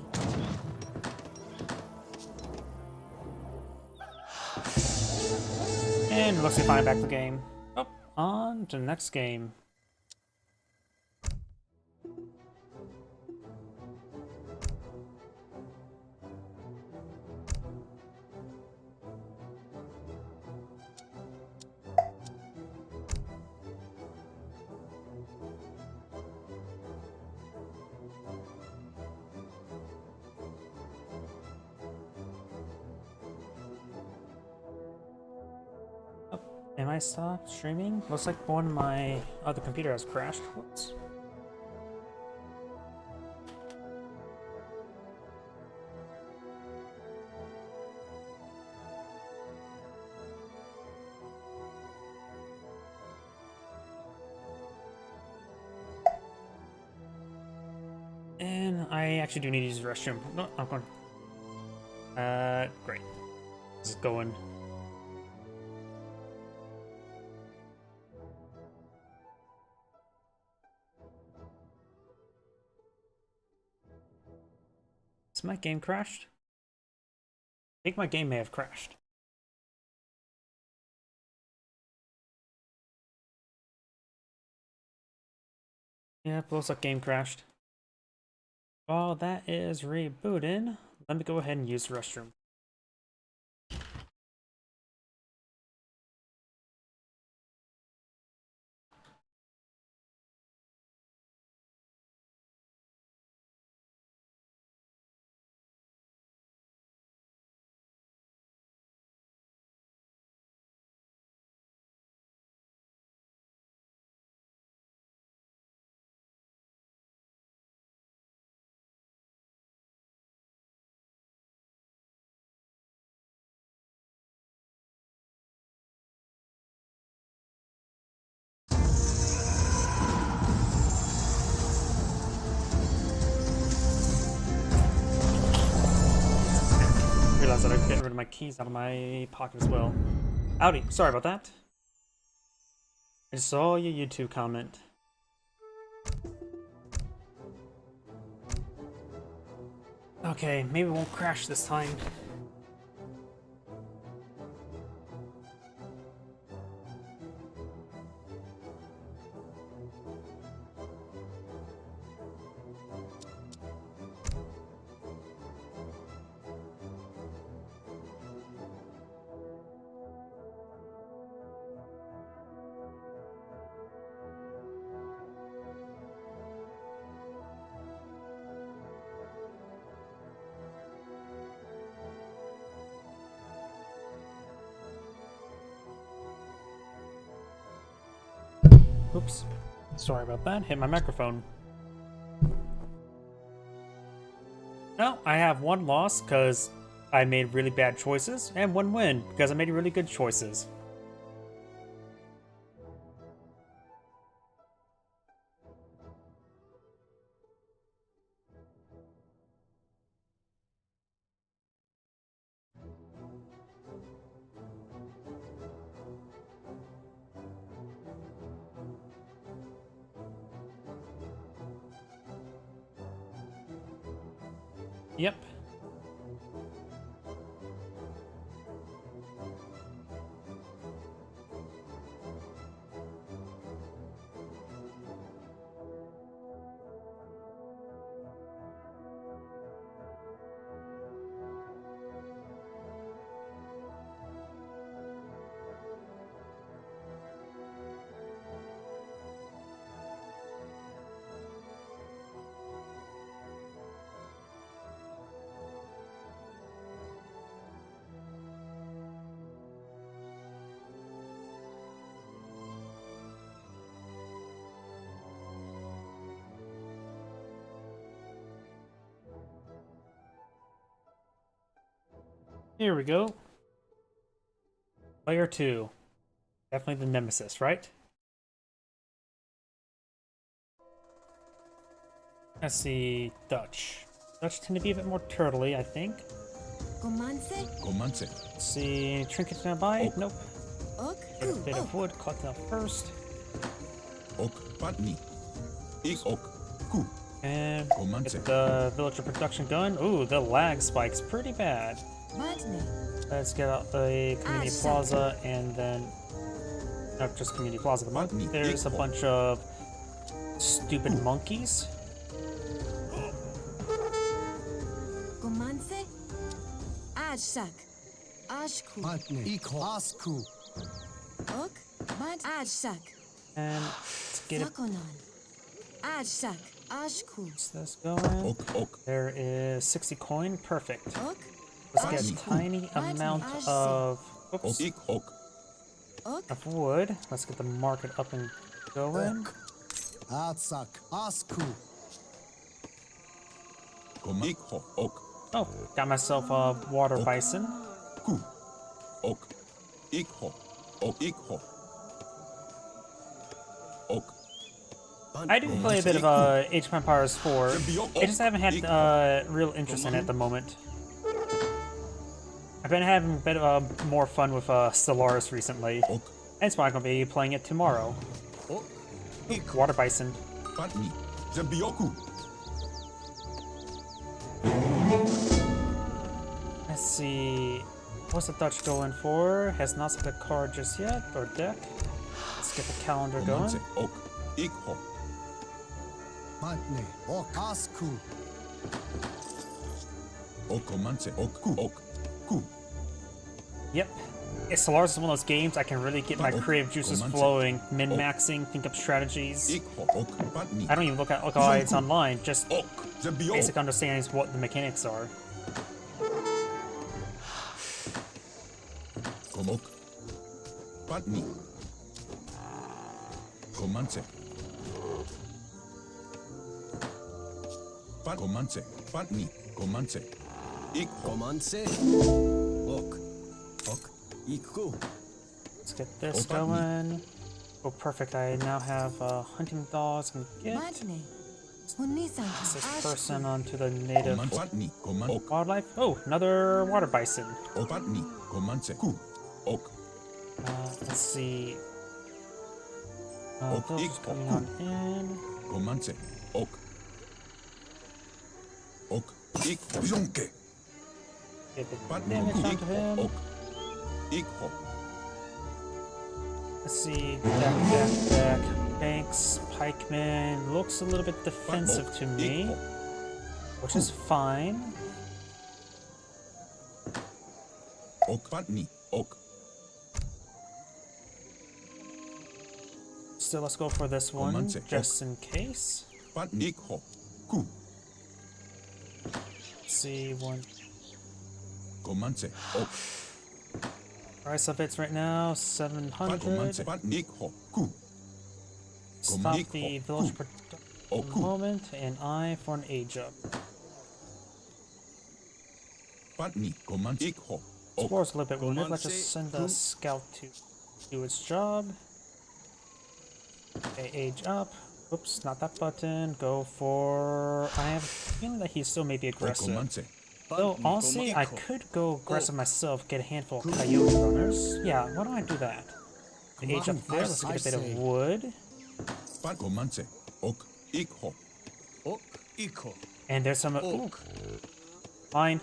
And looks like finally back to the game. Oh, on to the next game. Am I stopped streaming? Looks like one of my other computer has crashed. Whoops. And I actually do need to use the restroom. No, I'm going. Great. Just going. Has my game crashed? I think my game may have crashed. Yep, looks like game crashed. While that is rebooting, let me go ahead and use the restroom. Realized that I'm getting rid of my keys out of my pocket as well. Howdy, sorry about that. I saw your YouTube comment. Okay, maybe it won't crash this time. Oops. Sorry about that. Hit my microphone. No, I have one loss because I made really bad choices, and one win because I made really good choices. Yep. Here we go. Player 2. Definitely the nemesis, right? Let's see. Dutch. Dutch tend to be a bit more turtly, I think. Comanche. Comanche. Let's see. Any trinkets nearby? Ok. Nope. Ok. Get a bit of wood. Cut that first. Ok. Patni. Ik ok. Ku. And Comanche. get the villager production going. Ooh, the lag spike's pretty bad. Matne. Let's get out the community Ah, plaza and then not just community plaza. Button There's a equal. bunch of stupid monkeys. Comanche. Ajsak. Ashku. Patne. Iko. Asku. Ok. Mat. Ajsak. And let's get it. Sakonan. Ajsak. Ashku. What's this going? Ok. Ok. There is 60 coin. Perfect. Ok. Let's get a Ashku. tiny amount Ashku. of Ok. oops, Ik ok. Ok. of wood. Let's get the market up and going. Ok. Atsak. Asku. Ik ho. Ok. Oh, got myself a water bison. Ku. Ok. Ik ho. Ok. Ik ho. Ok. I do play a bit of Age of Empires 4. I just haven't had real interest in it at the moment. I've been having a bit more fun with Stellaris recently. Ok. That's why I'm going to be playing it tomorrow. Ok. Ik. Water Bison. Patni. Zebioku. Let's see. What's the Dutch going for? Has not set the card just yet, or deck. Let's get the calendar going. Comanche. Ok. Ik ho. Patne. Ok. Asku. Ok. Comanche. Ok. Ku. Ok. Ku. Yep. Stellaris is one of those games I can really get my creative juices flowing, min-maxing, think up strategies. Ik ho. Ok. Patni. I don't even look at guides online, just Ok. Zebio. basic understandings of what the mechanics are. Komok. Patni. Comanche. Comanche. Patni. Comanche. Ik ho. Comanche. Ok. Ok. Iku. Let's get this Oh, button. going. Oh, perfect. I now have hunting dogs and get Matne. Unisan. this Ashku. person onto the native Comanche. Patni. Comanche. Ok. wildlife. Oh, another water bison. Ok. Patni. Comanche. Ku. Ok. Let's see. Oh, Villagers ik- coming oh, on in. Comanche. Ok. Ok. Ik. Zonke. Get the Patni. damage Ik onto ho. him. Ok. Ik ho. Let's see. Deck. Banks, pikeman. Looks a little bit defensive to me, Ik ho. which is fine. Ok. Patni. Ok. Still, let's go for this one, Comanche. just in case. Patni. Ik ho. Ku. Let's see, one. Comanche. Ok. Price of it's right now, 700. Comanche. Patni. Ik ho. Ku. Stop Comanche. the Oh, village cool. production Oh, for a cool. moment, and eye for an age up. Patni. Comanche. Ik ho. Ok. Explores a little bit wounded. Let's Comanche. just send a Cool. scout to do its job. Okay, age up. Oops, not that button. Go for. I have a feeling that he's still maybe Ok. aggressive. Comanche. Though honestly, I could go aggressive myself, get a handful of coyote runners. Yeah, why don't I do that? The age up there. Let's get a bit of say. wood. Pat. Comanche. Ok. Ik ho. Ok. Iko. And there's some. Ooh, Ok. fine.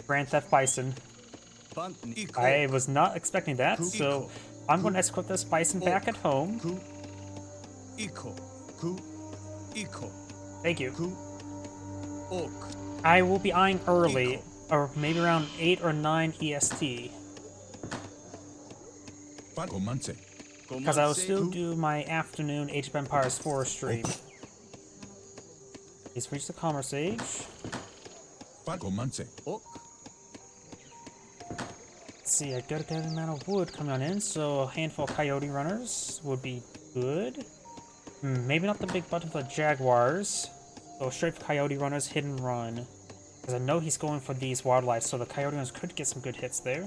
Grand Theft Bison. Patni. Iko. I was not expecting that, so I'm going to escort this bison back at home. Ku. Iko. Ku. Iko. Thank you. Ku. Ok. I will be eyeing early, or maybe around 8 or 9 EST, Pat. Comanche. because I will still do my afternoon Age of Empires 4 stream. He's reached the Commerce Age. Pat. Comanche. Ok. Let's see, I got a good amount of wood coming on in, so a handful of coyote runners would be good. Maybe not the big button for the jaguars. So straight for coyote runners, hit and run. Because I know he's going for these wildlife, so the coyote runners could get some good hits there.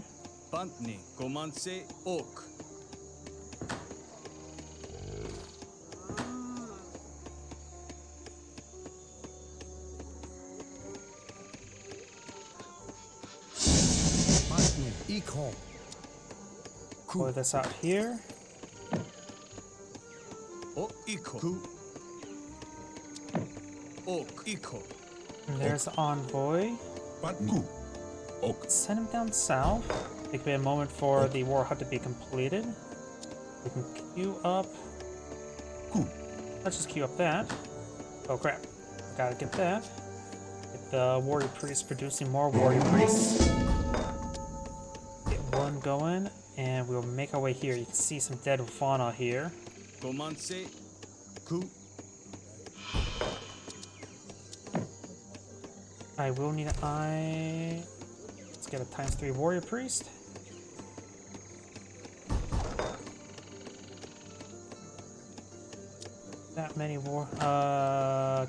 Bantni, Gomanse, Oak. Bantne. Iko. Pull this out here. O, Iko. Ku. Oak, Iko. And there's the envoy. Ku. Ok. Send him down south. It could be a moment for the war hut to be completed. We can queue up. Ku. Let's just queue up that. Oh crap. Gotta get that. Get the warrior priest producing more warrior priests. Get one going, and we'll make our way here. You can see some dead fauna here. Gomanse, Ku. I will need an eye. Let's get a ×3 warrior priest. That many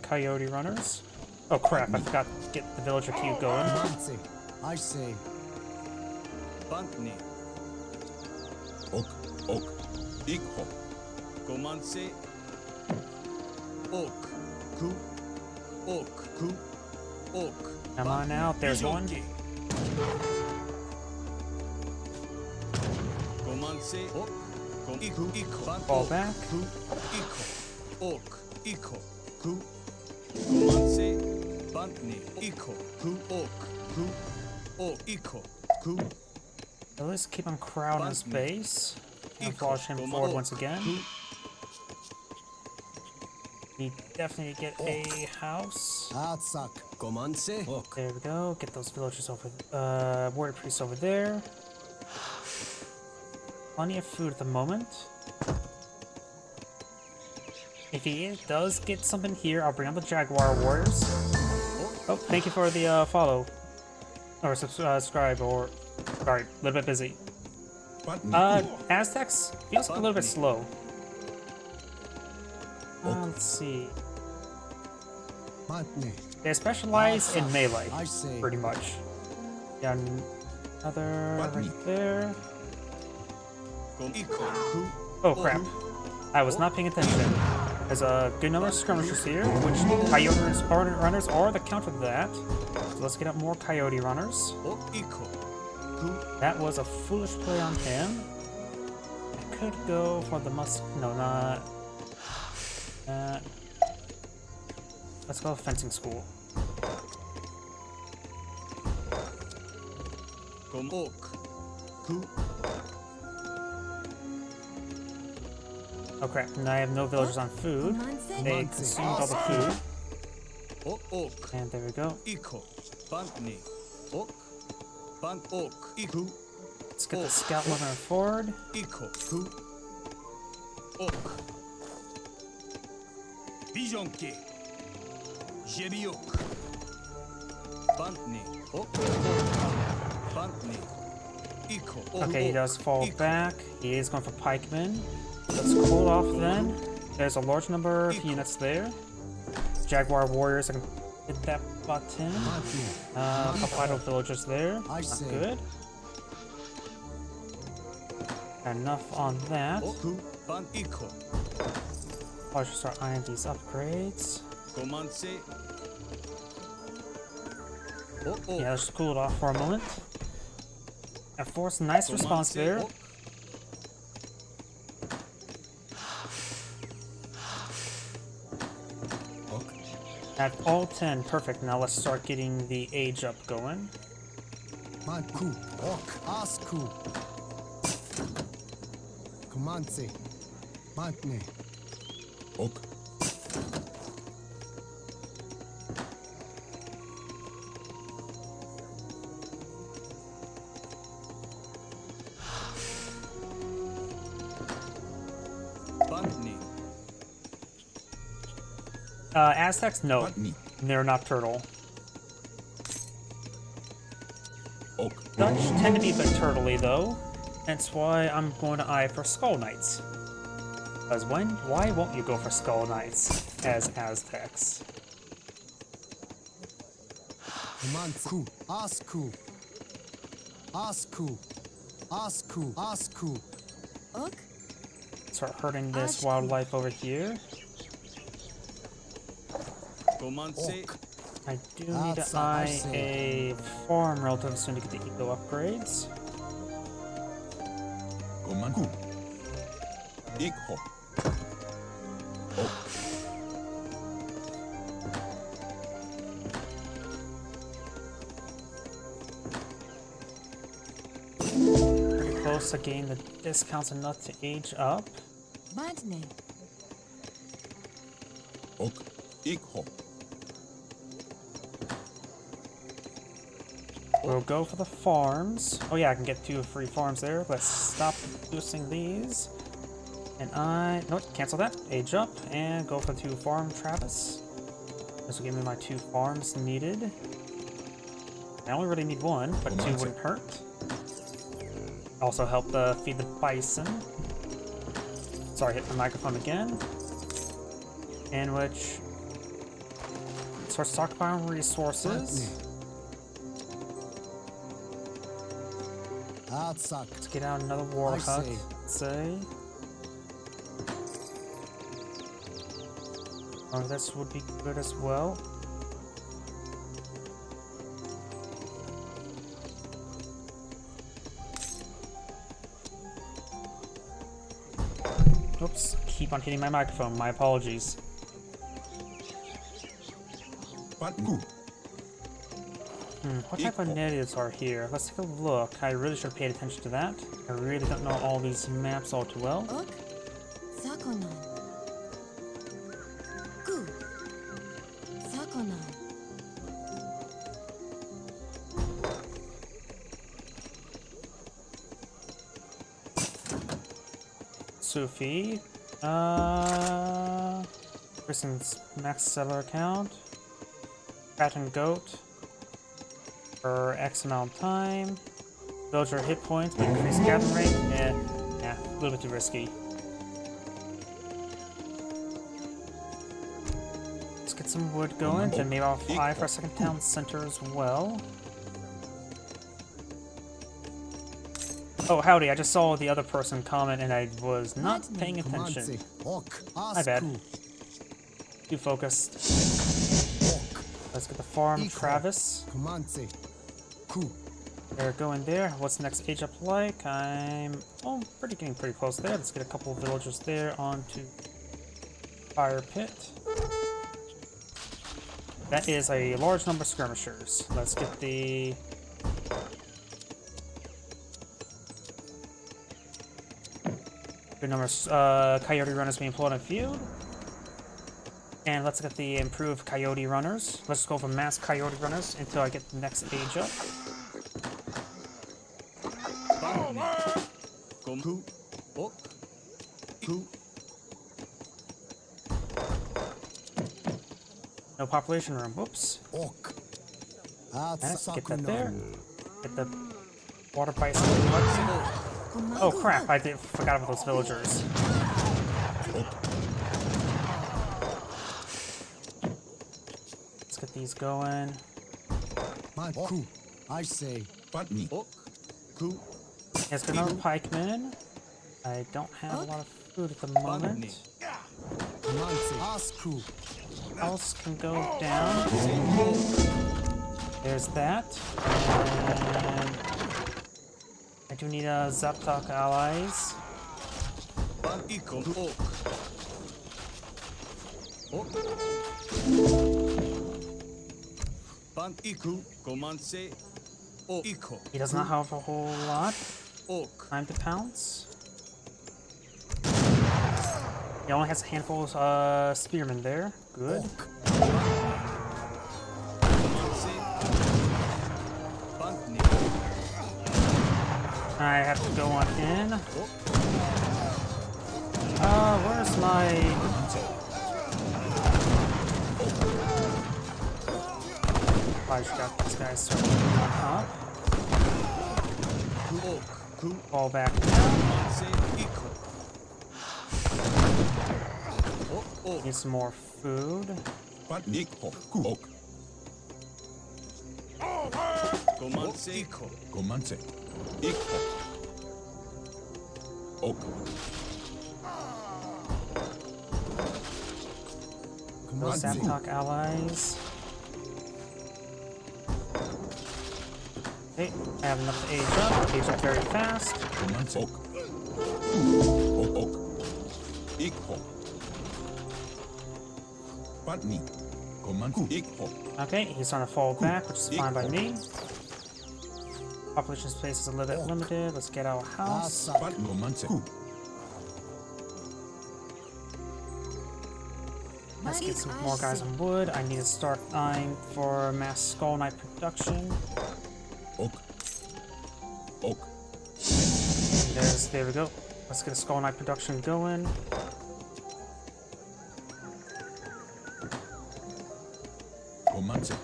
coyote runners. Oh crap, I forgot to get the villager queue going. Manse. I say. Bantni, Ok. Ok. Iko. Gomanse, Oak. Ku. Oak. Ku. Oak. Come on out, there's one. Gomanse, Oak. Iku. Iko. Fall back. Ku. Iko. Oak. Iko. Ku. Gomanse, Bantni, Iko. Ku. Oak. Ku. Oak. Iko. Ku. So let's keep on crowding his base. And flush him forward once again. We definitely get a house. Atsak. Gomanse. Ok. There we go. Get those villagers over. Warrior priests over there. Plenty of food at the moment. If he does get something here, I'll bring up the Jaguar Warriors. Oh, thank you for the follow. Or subscribe, or... Sorry, a little bit busy. Bantni. Aztecs feels a little bit slow. Let's see. Bantne. They specialize in melee, I say. pretty much. Yeah, another right there. Iko. Ku. Oh crap. I was not paying attention. There's a good number of skirmishers here, which coyote runners are the counter to that. So let's get up more coyote runners. O. Iko. Ku. That was a foolish play on him. I could go for the no, not that. Let's go fencing school. Gom. Oak. Ku. Oh crap, and I have no villagers on food. They consumed all the food. O. Oak. And there we go. Iko. Bantni. Oak. Bant. Oak. Iku. Let's get the scout moving forward. Iko. Ku. Oak. Vision Ki. Jebiok. Bantni. Oak. Bantni. Iko. Okay, he does fall back. He is going for pikemen. Let's cool off then. There's a large number of units there. Jaguar warriors, I can hit that button. Bantne. A couple idle villagers there. I Not see. good. Enough on that. Oku. Bant. Iko. I'll just start eyeing these upgrades. Gomanse. O. Yeah, let's cool it off for a moment. And force a nice response there. At all 10, perfect. Now let's start getting the age up going. Manku. Ok. Asku. Gomanse. Bantne. Ok. Bantni. Aztecs, no. Bantni. They're not turtle. Ok. Dutch tend to be a bit turtley, though. That's why I'm going to eye for Skull Knights. Because why won't you go for Skull Knights as Aztecs? Comanze. Ku. Asku. Asku. Asku. Asku. Ok. Start hurting this Ashku. wildlife over here. Comanche. I do need to That's eye awesome. a farm relatively soon to get the eco upgrades. Comanku. Ikho. Ok. Pretty close to getting the discounts enough to age up. Bantne. Ok. Ikho. We'll go for the farms. Oh yeah, I can get 2 free farms there. Let's stop boosting these. And nope, cancel that. Age up and go for 2 farm Travis. This will give me my 2 farms needed. I only really need 1, but 2 wouldn't hurt. Also help feed the bison. Sorry, hit the microphone again. And which starts stockpiling resources. Atsak. Let's get out another war I hut. see. Say. Oh, this would be good as well. Oops, keep on hitting my microphone. My apologies. Patku. What type of natives are here? Let's take a look. I really should have paid attention to that. I really don't know all these maps all too well. Ok. Sakonan. Ku. Sakonan. Sufi. Person's max settler account. Cat and goat. For X amount of time. Villager hit points, but increase gathering rate. Yeah, a little bit too risky. Let's get some wood going, and maybe I'll fly for a second town center as well. Oh, howdy, I just saw the other person comment and I was not paying attention. Comanze. Ok. My bad. Asku. Too focused. Ok. Let's get the farm, Eco. Travis. Comanze. Ku. They're going there. What's the next age up like? I'm getting pretty close there. Let's get a couple of villagers there onto Fire Pit. That is a large number of skirmishers. Let's get the good numbers coyote runners being pulled in field. And let's get the improved coyote runners. Let's go for mass coyote runners until I get the next age up. Ku. Ok. Ku. No population room. Whoops. Ok. Let's get that Atsakunan. there. Get the water bison. Oh crap! Forgot about those villagers. Let's get these going. Man. Ku. I say. Patni. Ok. Ku. Let's get another pikeman. I don't have a lot of food at the moment. Comanze. Asku. Else can go down. There's that. And I do need a Zaptok allies. Ban Iko. Ok. Ok. Ban Iku. Comanche. O Iko. He does not have a whole lot. Ok. Time to pounce. He only has a handful of spearmen there. Good. Ok. Comanche. Bantni. I have to go on in. Where's my... I just got these guys circling up. Ku. Ok. Ku. Fall back down. Comanche. Iko. Ok. Ok. Need some more food. Patni. Ku. Ok. Comanche. Eco. Comanche. Eco. Ok. Those Comanche. Zaptalk allies. Okay, I have enough to age up very fast. Comanche. Ok. Ok. Ok. Eco. Patni. Comanche. Eco. Okay, he's trying to fall back, which is fine by me. Population space is a little bit limited. Let's get our house. Asa. Pat Comanche. Let's get some more guys on wood. I need to start eyeing for mass Skull Knight production. Ok. Ok. There we go. Let's get a Skull Knight production going. Comanche.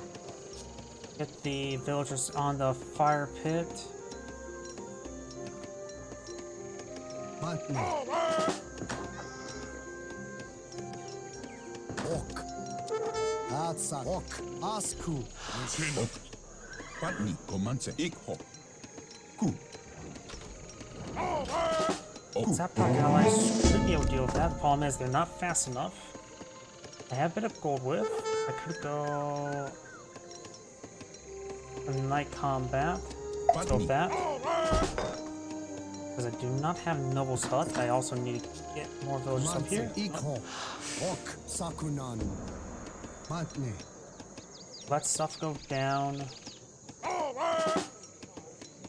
Get the villagers on the fire pit. Patni. Ok. Asa. Ok. Asku. Ok. Patni. Comanche. Eco. Ku. Ok. Zaptalk allies should be able to deal with that. The problem is they're not fast enough. I have a bit of gold width. I could go a night combat. Let's go with that. Because I do not have Noble's Hut. I also need to get more villagers up here. Comanche. Eco. Ok. Sakunan. Patni. Let stuff go down.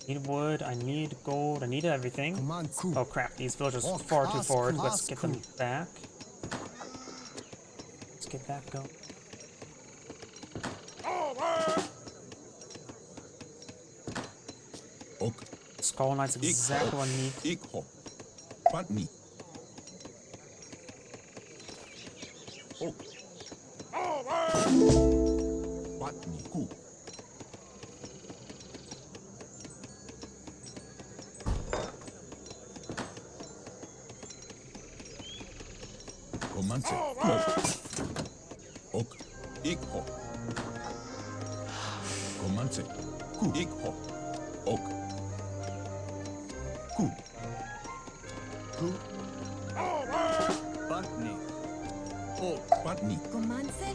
Need wood, I need gold, I need everything. Comanche. Oh crap, these villagers are Ok, far too Asku, forward. Let's get them Asku. back. Let's get that going. Ok. Skull Knight's exactly what I need. Eco. Patni. Ok. Patni. Ku. Comanche. Ok. Eco. Comanche. Ku. Eco. Ok. Ku. Ku. Patni. Ok. Patni. Comanche.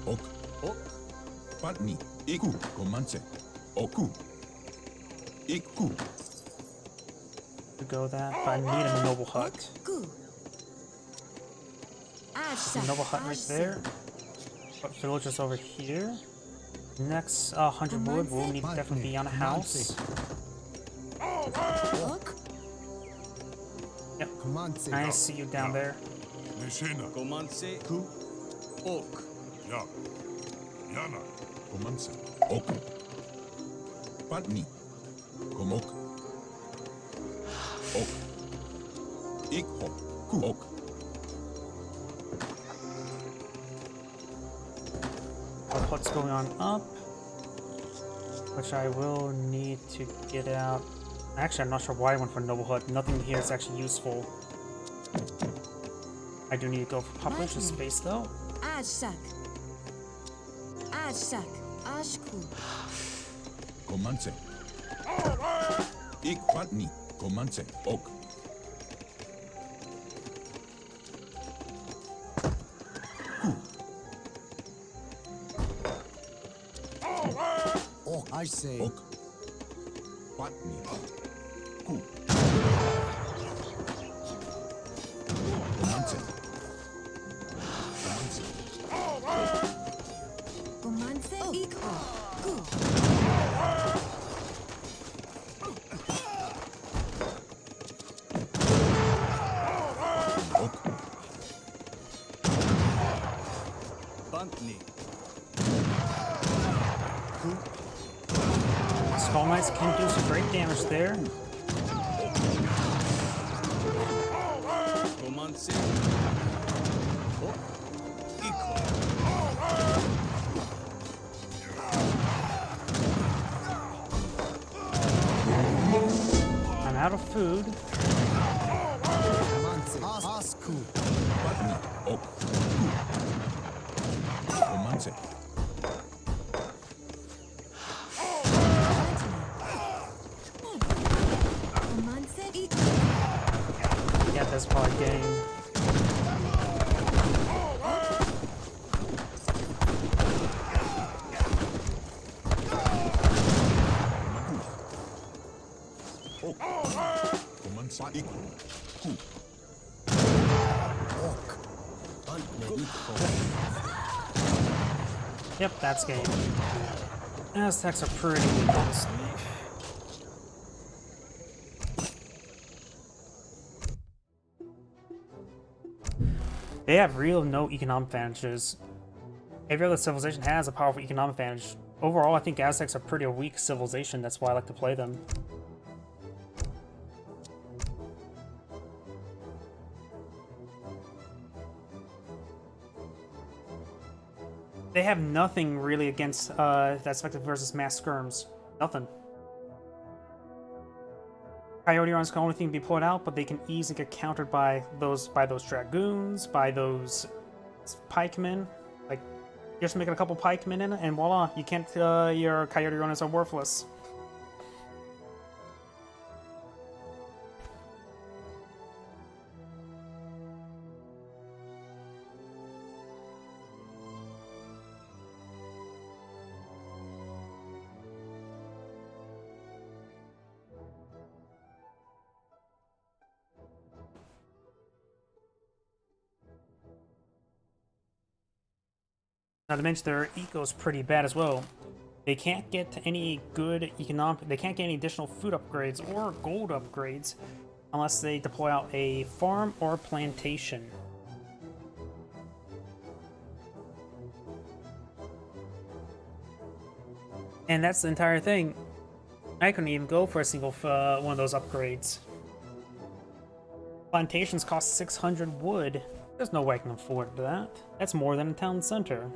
Ok. Ok. Patni. Eku. Comanche. Oku. Eku. To go that, but I need a noble hut. Good. A noble hut right there. But villagers over here. Next 100 wood will need to definitely be on a house. Ok. Yep, Comanche. I see you down there. Nishina. Comanche. Ku. Ok. Ya. Yana. Comanche. Oku. Patni. Komok. Ok. Ekho. Ku. Ok. What's going on up? Which I will need to get out. Actually, I'm not sure why I went for Noble Hut. Nothing here is actually useful. I do need to go for population space though. Ashak. Ashak. Ashku. Comanche. Ik Patni. Comanche. Ok. Ku. Oh, I say. Ok. Patni. Ku. Comanche. Comanche. Comanche. Iko. Good. Ok. Patni. Skull Knights can do some great damage there. Comanche. Ok. Iko. I'm out of food. Comanche. Asku. Patni. Ok. Ku. Comanche. Sa iko. Ku. Ok. Bantne Iko. Yep, that's game. Aztecs are pretty weak, honestly. They have real no economic advantages. Every other civilization has a powerful economic advantage. Overall, I think Aztecs are pretty weak civilization. That's why I like to play them. They have nothing really against that's effective versus mass skirms. Nothing. Coyote runs can only thing be pulled out, but they can easily get countered by those dragoons, by those pikemen. Like, just making a couple pikemen in, and voila, you can't. Your coyote runners are worthless. Not to mention their eco's pretty bad as well. They can't get any good economic. They can't get any additional food upgrades or gold upgrades unless they deploy out a farm or plantation. And that's the entire thing. I couldn't even go for a single one of those upgrades. Plantations cost 600 wood. There's no way I can afford that. That's more than a town center.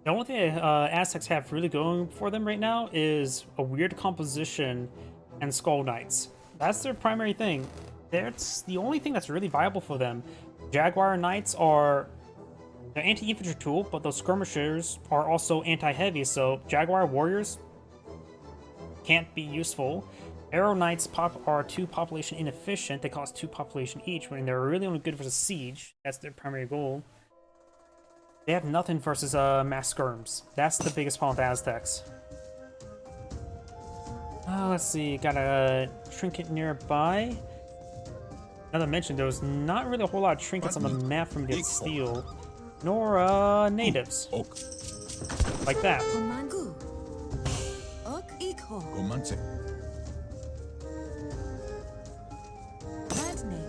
The only thing Aztecs have really going for them right now is a weird composition and Skull Knights. That's their primary thing. That's the only thing that's really viable for them. Jaguar Knights are an anti-infantry tool, but those skirmishers are also anti-heavy, so Jaguar Warriors can't be useful. Arrow Knights are too population inefficient. They cost 2 population each, when they're really only good versus siege. That's their primary goal. They have nothing versus mass skirms. That's the biggest problem with Aztecs. Let's see, got a trinket nearby. Now that I mentioned, there was not really a whole lot of trinkets on the map for me to steal, nor natives. Like that. Komangu. Ok Iko. Comanche. Bantne.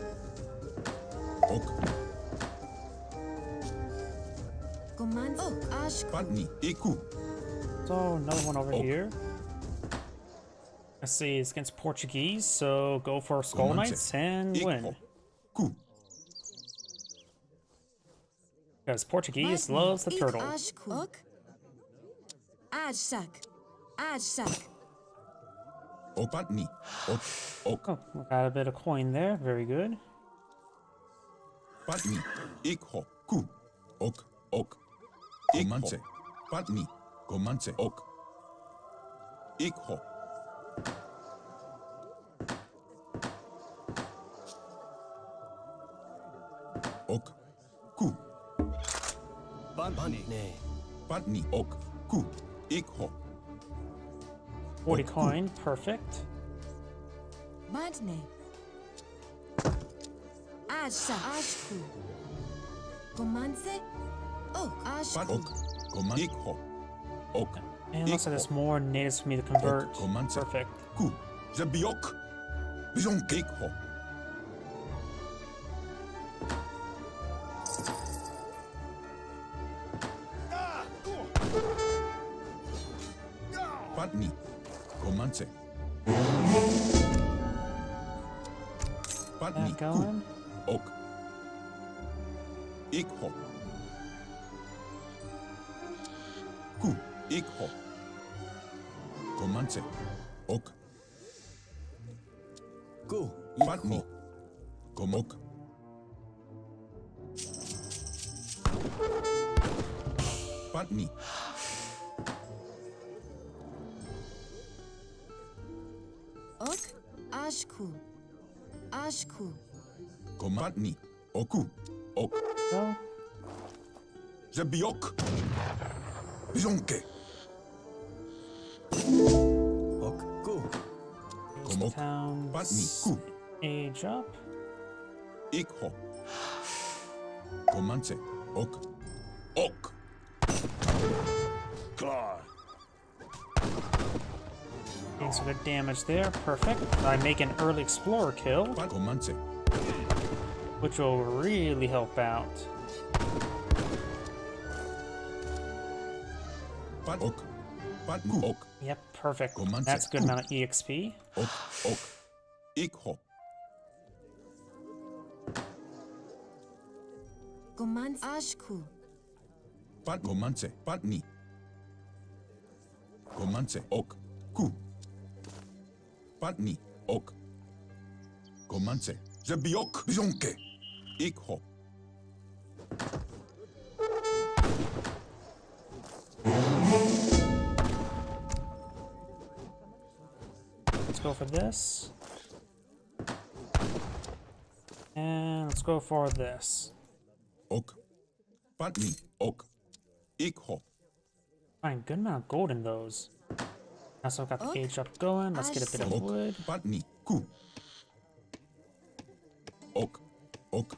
Ok. Command. Ok Ashku. Patni. Iku. So another one over here. Let's see, it's against Portuguese, so go for Skull Knights and win. Ku. Because Portuguese Bantne. loves the Ik turtle. Ashku. Ok. Ajsak. Ajsak. O patni. Ok. Ok. Oh, got a bit of coin there, very good. Patni. Ikho. Ku. Ok. Ok. Comanche. Patni. Comanche. Ok. Ikho. Ok. Ku. Bantne. Patni. Ok. Ku. Ikho. 40 coin, perfect. Bantne. Ajsak. Ashku. Commandse. Ok Pat. Ashku. Ok. Coman. Ikho. Ok. And looks like there's more natives for me to convert. Comanche. Perfect. Ku. Zabiok. Bizon Ikho. Patni. Comanche. Patni. That going. Ok. Ku. Ikho. Komanse. Ok. Ku. Patni. Komok. Patni. Ok. Ashku. Ashku. Komatni. Oku. Ok. Go. Zebiok. Bizonke. Ok. Ku. These Komok. towns Patni. Ku. age up. Ikho. Komanse. Ok. Ok. Klar. Getting some good damage there. Perfect. I make an early explorer kill, Pat komanse. which will really help out. Pat ok. Pat ku. Ok. Yep, perfect. Command That's a set. good Ooh. amount of EXP. Ok. Ok. Ikho. Gomanse. Ashku. Pat komanse. Patni. Komanse. Ok. Ku. Patni. Ok. Komanse. Zebiok. Bizonke. Ikho. Let's go for this. And let's go for this. Ok. Patni. Ok. Ikho. Fine, good amount of gold in those. Also got the Ok. age up going. Let's get a bit of Ok. wood. Patni. Ku. Ok. Ok.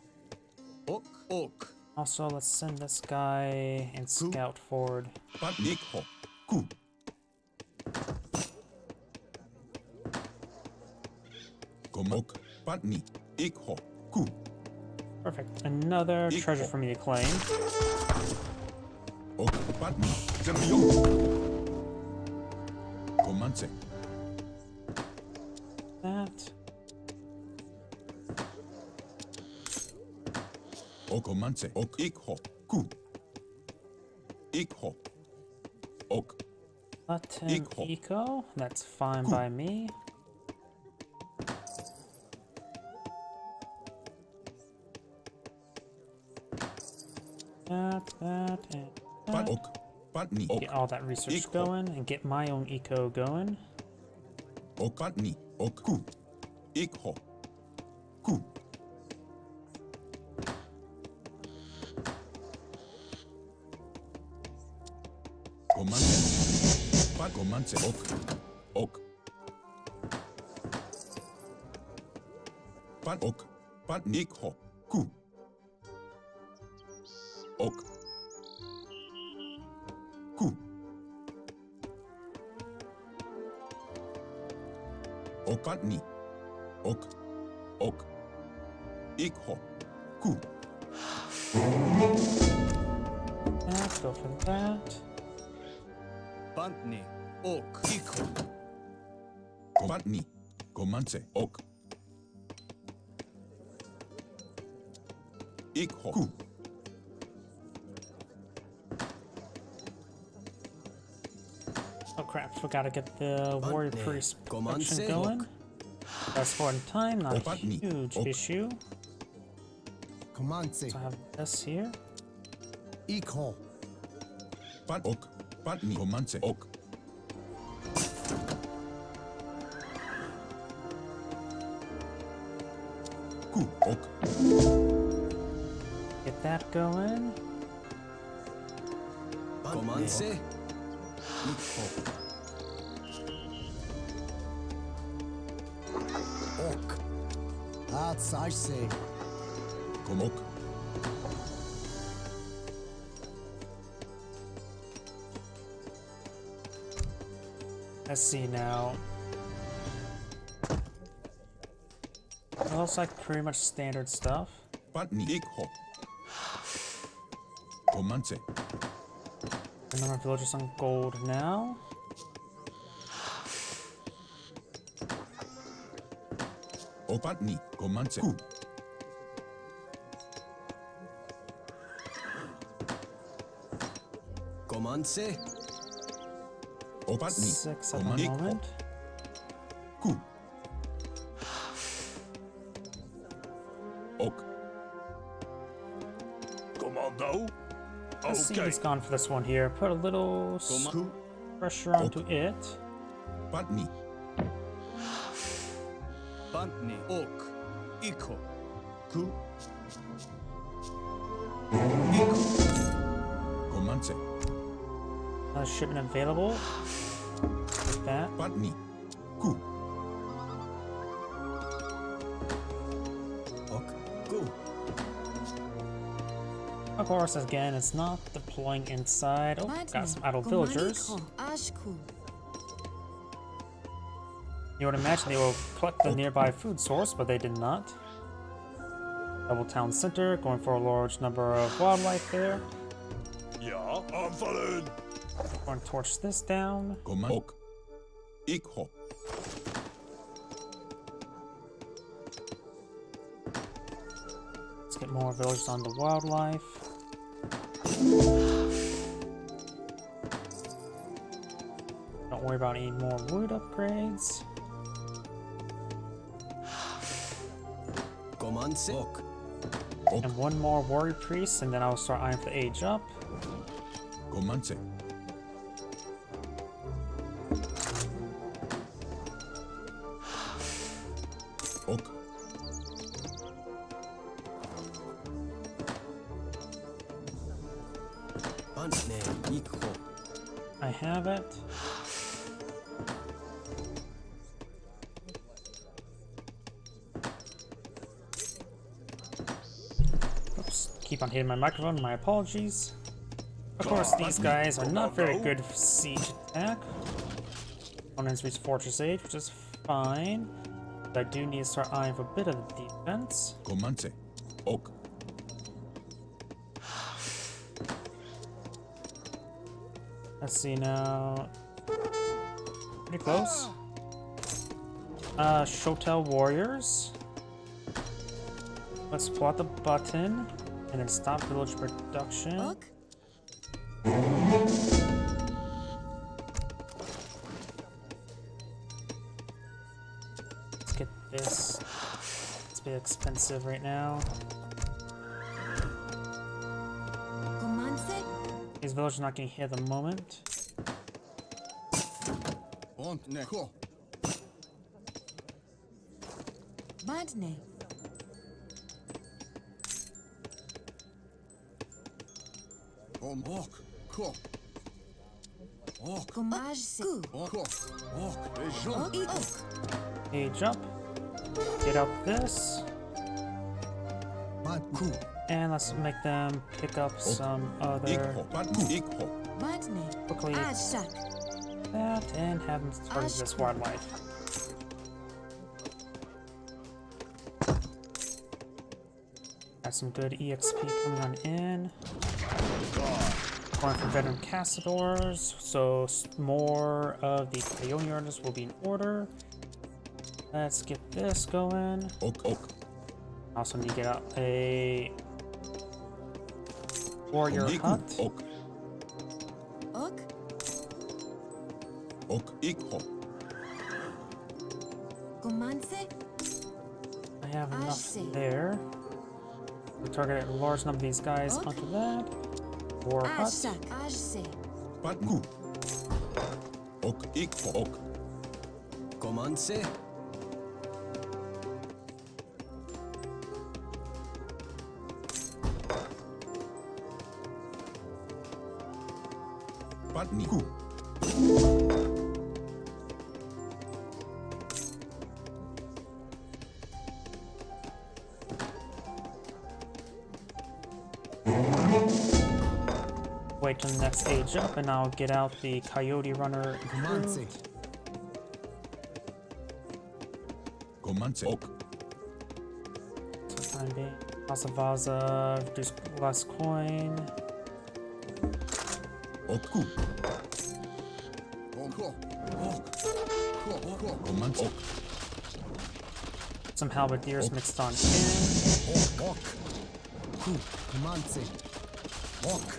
Ok. Ok. Also, let's send this guy and scout forward. Patni. Ikho. Ku. Komok. Patni. Ikho. Ku. Perfect. Another Equal. treasure for me to claim. Ok. Patni. Zebiok. Komanse. That. Ok. Komanse. Ok. Ikho. Ku. Ikho. Ok. Let him Equal. eco. That's fine Cool. by me. That, and Pat that. ok. Patni. Ok. Get all that research Equal. going and get my own eco going. Ok. Patni. Ok. Ku. Ikho. Ku. Komanse. Pat komanse. Ok. Ok. Pat ok. Patni. Ikho. Ku. Ok. Ku. Ok. Patni. Ok. Ok. Ikho. Ku. Let's go for that. Pantni. Ok. Ikho. Patni. Komanse. Ok. Ikho. Ku. Oh crap, forgot to get the warrior Button. priest Command protection say. going. Fast forward in time, not a Button. huge Ok. issue. Comanse. So I have this here. Equal. Pat ok. Patni. Komanse. Ok. Ku. Ok. Get that going. Komanse. Ok. That's I say. Komok. Let's see now. It looks like pretty much standard stuff. Patni. Ikho. Komanse. The number of villagers on gold now. O Patni. Komanse. Ku. Komanse. Ok. 6 at the Command. moment. Ku. Ok. Commando. Let's see if Okay. he's gone for this one here. Put a little Ku. pressure onto it. Patni. Bantni. Ok. Iko. Ku. Iko. Comanche. Another shipment available. Like that. Patni. Ku. Ok. Ku. Of course, again, it's not deploying inside. Oh, got Badne. some idle Gomani villagers. ko. Ashku. You would imagine they will collect the nearby food source, but they did not. Double town center, going for a large number of wildlife there. Yeah, I'm following. Going to torch this down. Command. Ok. Ikho. Let's get more villagers on the wildlife. Don't worry about any more wood upgrades. Comanche. Ok. And one more warrior priest, and then I'll start eyeing for the age up. Comanche. Ok. Bantne. Iko. I have it. Oops, keep on hitting my microphone, my apologies. Of course, these guys are not very good for siege attack. Opponents reach Fortress Age, which is fine. But I do need to start eyeing for a bit of defense. Comanche. Ok. Let's see now. Pretty close. Shotel Warriors. Let's plot the button and then stop village production. Ok. Let's get this. It's a bit expensive right now. Comanche. These villagers are not getting hit at the moment. Bantne. Ko. Badne. Ok. Ko. Ok. Comage. Ok. Ok. Ejon. Ok. Age up. Get out this. Bad ku. And let's make them pick up some other Ikho. Patni. Ikho. Badne. quickly Ashak. that and have them target this wildlife. Got some good EXP coming on in. Going for veteran castadors, so more of the Coyote artists will be in order. Let's get this going. Ok. Ok. Also need to get out a warrior Iku. hut. Ok. Ok. Ok. Ikho. Comanche. I have enough see. there. We target a large number of these guys Okay. onto that. War hut. Ashak. Ashse. Patku. Ok. Ikho. Ok. Comanche. Patni. Ku. Wait till the next age up, and I'll get out the Coyote Runner. Comanche. Comanche. Ok. For the time being. Vaza, reduce less coin. Okku. Ok. Ok. Ok. Comanche. Ok. Some halberdiers mixed on in. Ok. Ku. Comanche. Ok.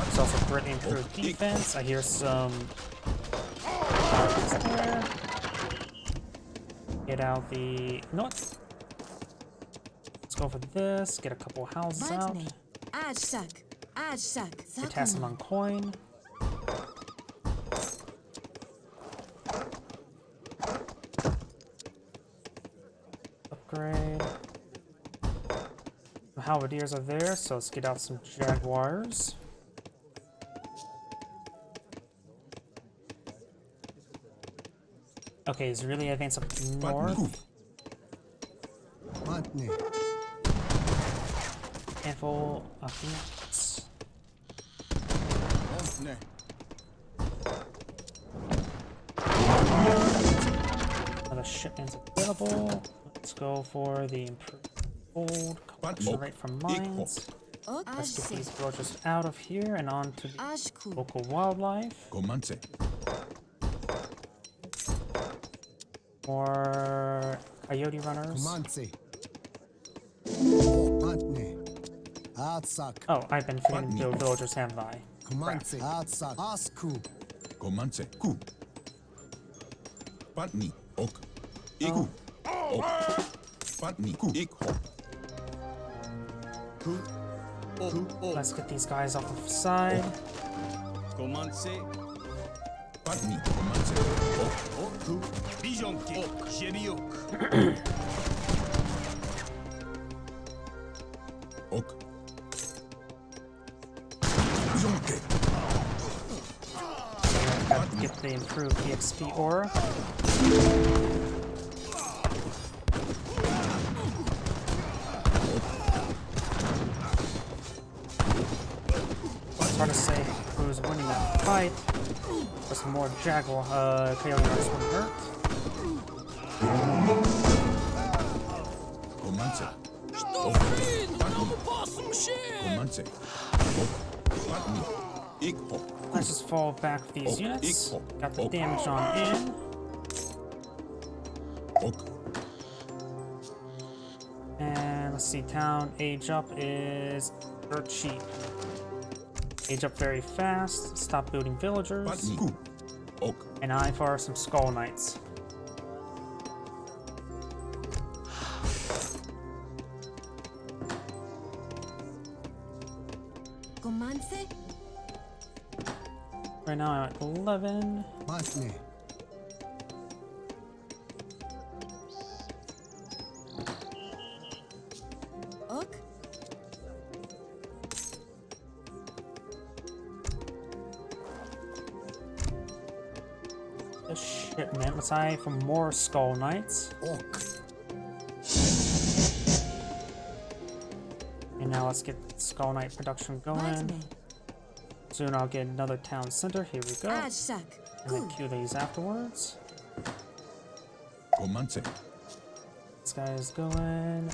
It's also greatly improved defense. I hear some there. Get out the... You know what? Let's go for this. Get a couple houses out. Badne. Ajsak. Ajsak. Potassium coin. Upgrade. The halberdiers are there, so let's get out some jaguars. Okay, he's really advanced up north. Badne. Handful of units. Bontne. Another shipment's available. Let's go for the improved gold collection rate from mines. Ok. Let's get Ajse. these villagers out of here and on to the Ashku. local wildlife. Comanche. More coyote runners. Comanche. Badne. Atsak. Oh, I've been forgetting to build villagers, haven't I? Comanche. Atsak. Asku. Comanche. Ku. Patni. Ok. Iku. Ok. Patni. Ku. Ikho. Ku. Ok. Ok. Let's get these guys off the side. Comanche. Patni. Comanche. Ok. Ku. Bijonki. Ok. Jeriok. Ok. Zonke. Got to get the improved EXP aura. It's hard to say who's winning that fight. But some more jaguar coyote runners wouldn't hurt. Comanche. Ok. Patni. Comanche. Ok. Patni. Ikho. Let's just fall back with these Oh, units. equal. Got the Oh. damage on in. Ok. And let's see, town age up is dirt cheap. Age up very fast. Stop building villagers. Patni. Ku. Ok. And eye for some skull knights. Comanche. Right now I'm at 11. Badne. Ok. The shipment. Let's eye for more skull knights. Ok. And now let's get skull knight production going. Badne. Soon I'll get another town center. Here we go. Ajsak. And then Ku. queue these afterwards. Comanche. This guy is going.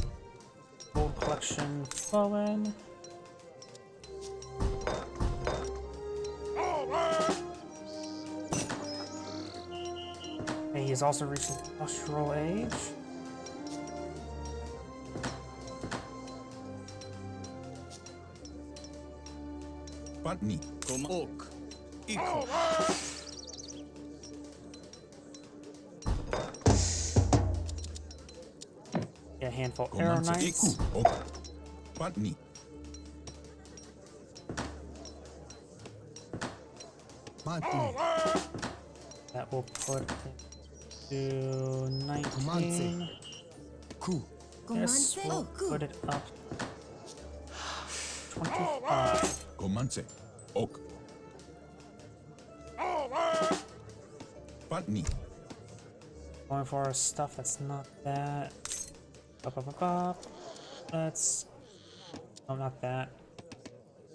Gold collection flowing. And he's also reached the industrial age. Patni. Com ok. Iko. Get a handful of arrow Comanche. Iku. knights. Ok. Patni. Badne. That will put it to 19. Ku. This Comanche. will Oh, put good. it up 25. Comanche. Ok. Patni. Going for stuff that's not that. Up, up, up, up. Let's. Oh, not that.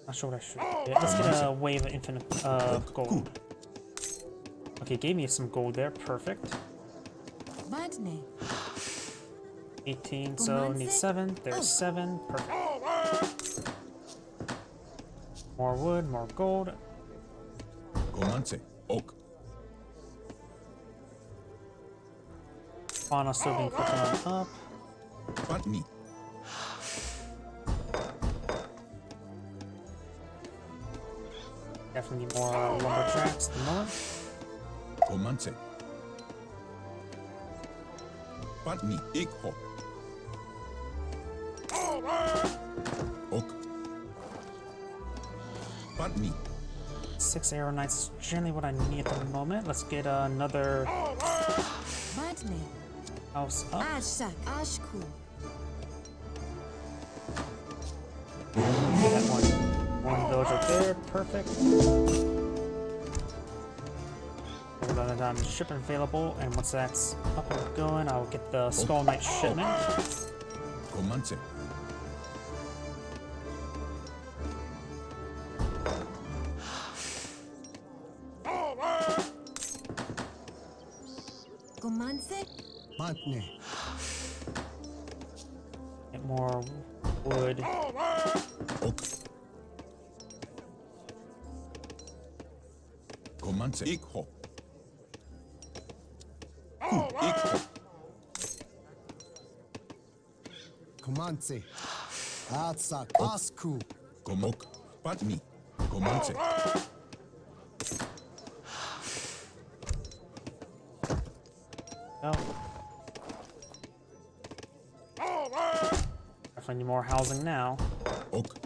Not sure what I should get. Let's get a wave of infinite gold. Okay, gave me some gold there. Perfect. Badne. 18, so need 7. There's 7. Perfect. More wood, more gold. Comanche. Ok. Fauna still being put on up. Patni. Definitely need more lumberjacks at the moment. Komanse. Patni. Ikho. Ok. Patni. 6 arrow knights is generally what I need at the moment. Let's get another Badne. house up. Ashak. Ashku. That one village up there. Perfect. We're gonna have shipment available, and once that's up and going, I'll get the Skull Knight shipment. Komanse. Comanse. Matne. Get more wood. Ok. Komanse. Ikho. Ikho. Komanse. Atsak. Asku. Komok. Patni. Komanse. Go. Definitely need more housing now. Ok.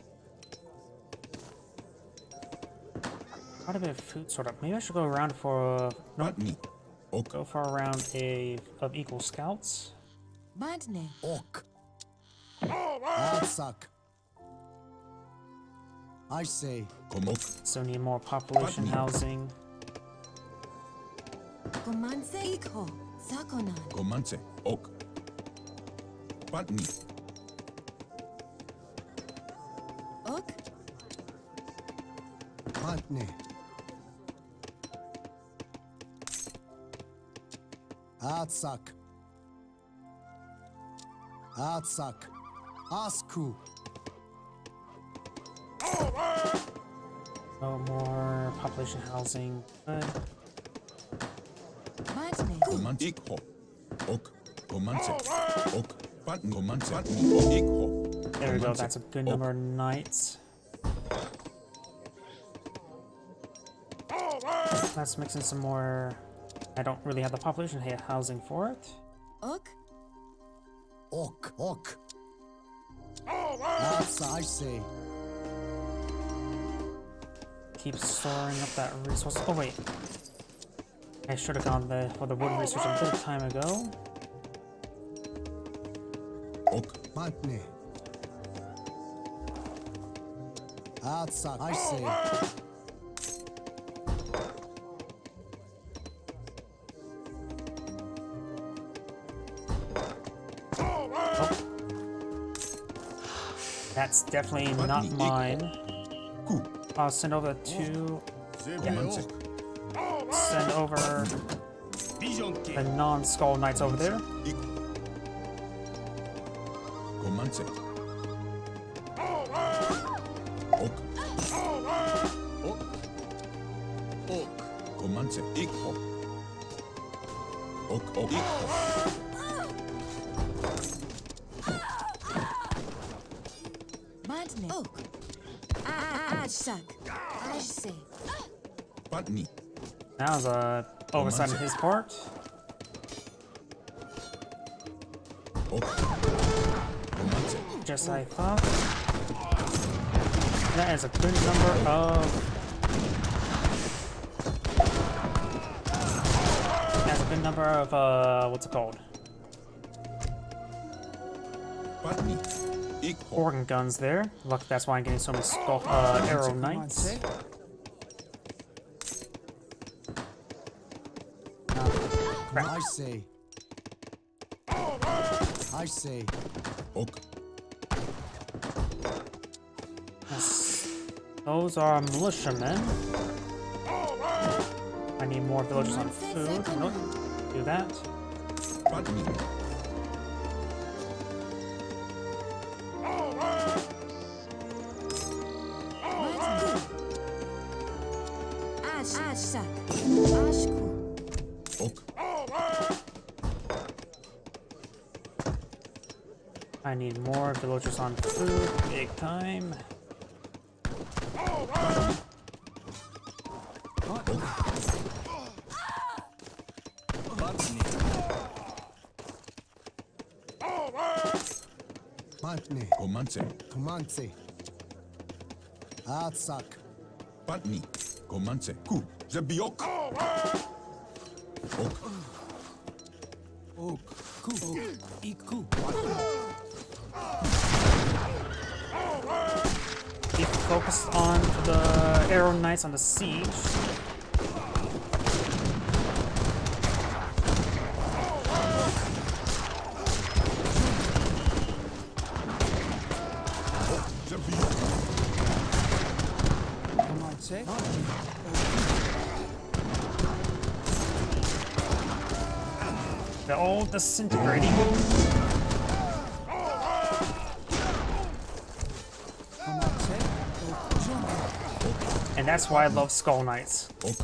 Quite a bit of food sort of. Maybe I should go around for no, Patni. Ok. go for a round of equal scouts. Badne. Ok. Atsak. I say. Komok. So need more population Button. housing. Comanse. Ikho. Sakonan. Komanse. Ok. Patni. Ok. Matne. Atsak. Atsak. Asku. No more population housing. Good. Badne. Komanse. Ikho. Ok. Komanse. Ok. Patni. Komanse. Patni. Ikho. There we go. Komanse. That's a good Ok. number of knights. Let's mix in some more. I don't really have the population housing for it. Ok. Ok. Ok. Atsa. I say. Keep storing up that resource. Oh wait, I should have gone for the wood resource a bit of time ago. Ok. Matne. Atsak. I say. That's definitely not mine. Ku. I'll send over two. Komanse. Send over Vision the King. non-skull knights over there. Ikho. Komanse. Ok. Ok. Ok. Komanse. Ikho. Ok. Ok. Ikho. Badne. Ok. Ashak. I say. Patni. That was a oversight on his part. Ok. Komanse. Just as I thought. That is a good number of. That's a good number of what's it called? Patni. Ikho. Organ guns there. Look, that's why I'm getting so many arrow knights. I say. I say. Ok. Yes. Those are militiamen. I need more villagers on food. Nope. Do that. Patni. Badne. Ashak. Ashku. Ok. I need more villagers on food. Big time. Pantne. Команце. Команце. Atsak. Патни. Команце. Ку. Забиок. Ok. Ok. Ku. Ok. Iku. Keep focused on the Arrow Knights on the siege. Забиок. Команце. They're all disintegrating. Команце. And that's why I love Skull Knights. Ok.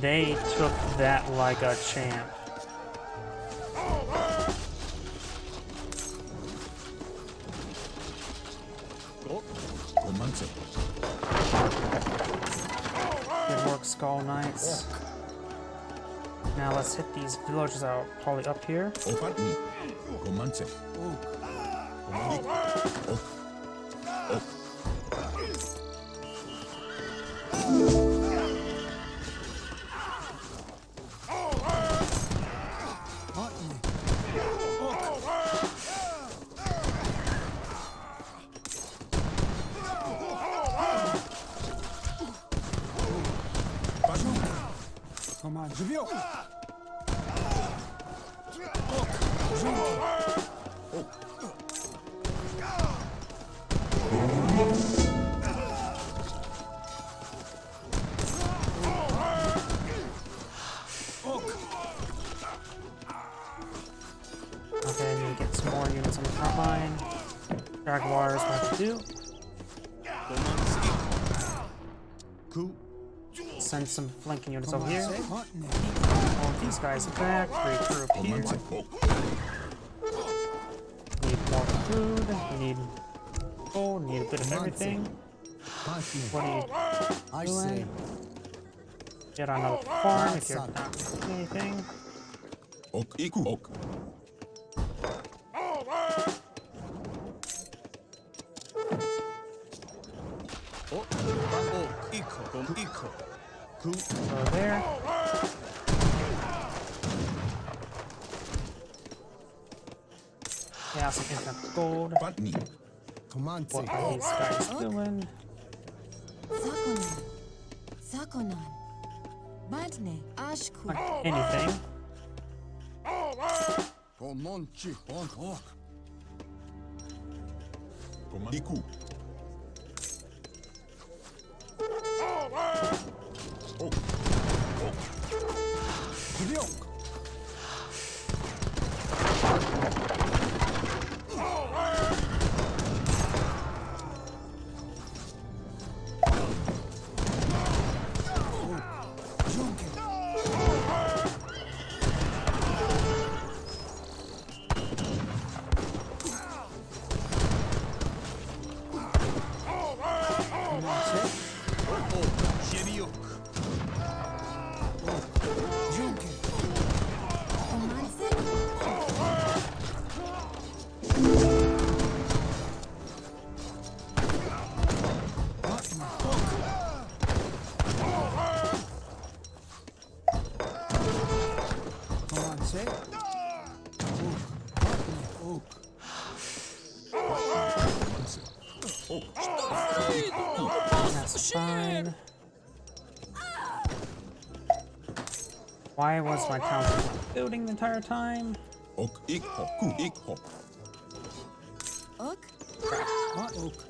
They took that like a champ. Команце. Good work, Skull Knights. Now let's hit these villagers that are probably up here. O Патни. Команце. Ok. Ok. Pantne. Команце. Живьё. Okay, I need to get some more units on the front line. Jaguars, what have to do? Ku. Send some flanking units over here. Pantne. Hold these guys back. Regroup here. Команце. Need more food. We need gold. Need a bit of everything. Pantne. What are I you say. doing? Get on another farm if you're not doing anything. Ok. Iku. Ok. O. Iko. Kom iko. Ku. Go there. Yeah, some infinite gold. Патни. Команце. What are these guys doing? Zakonan. Zakonan. Bantne. Ashku. Anything. Команчи. Ok. Команце. Ику. Ok. Живьё. O. Shebiok. Junker. Komanse. Команце. Ok. That's fine. Why was my town building the entire time? Ok. Ikho. Ku. Ikho. Ok. Ok.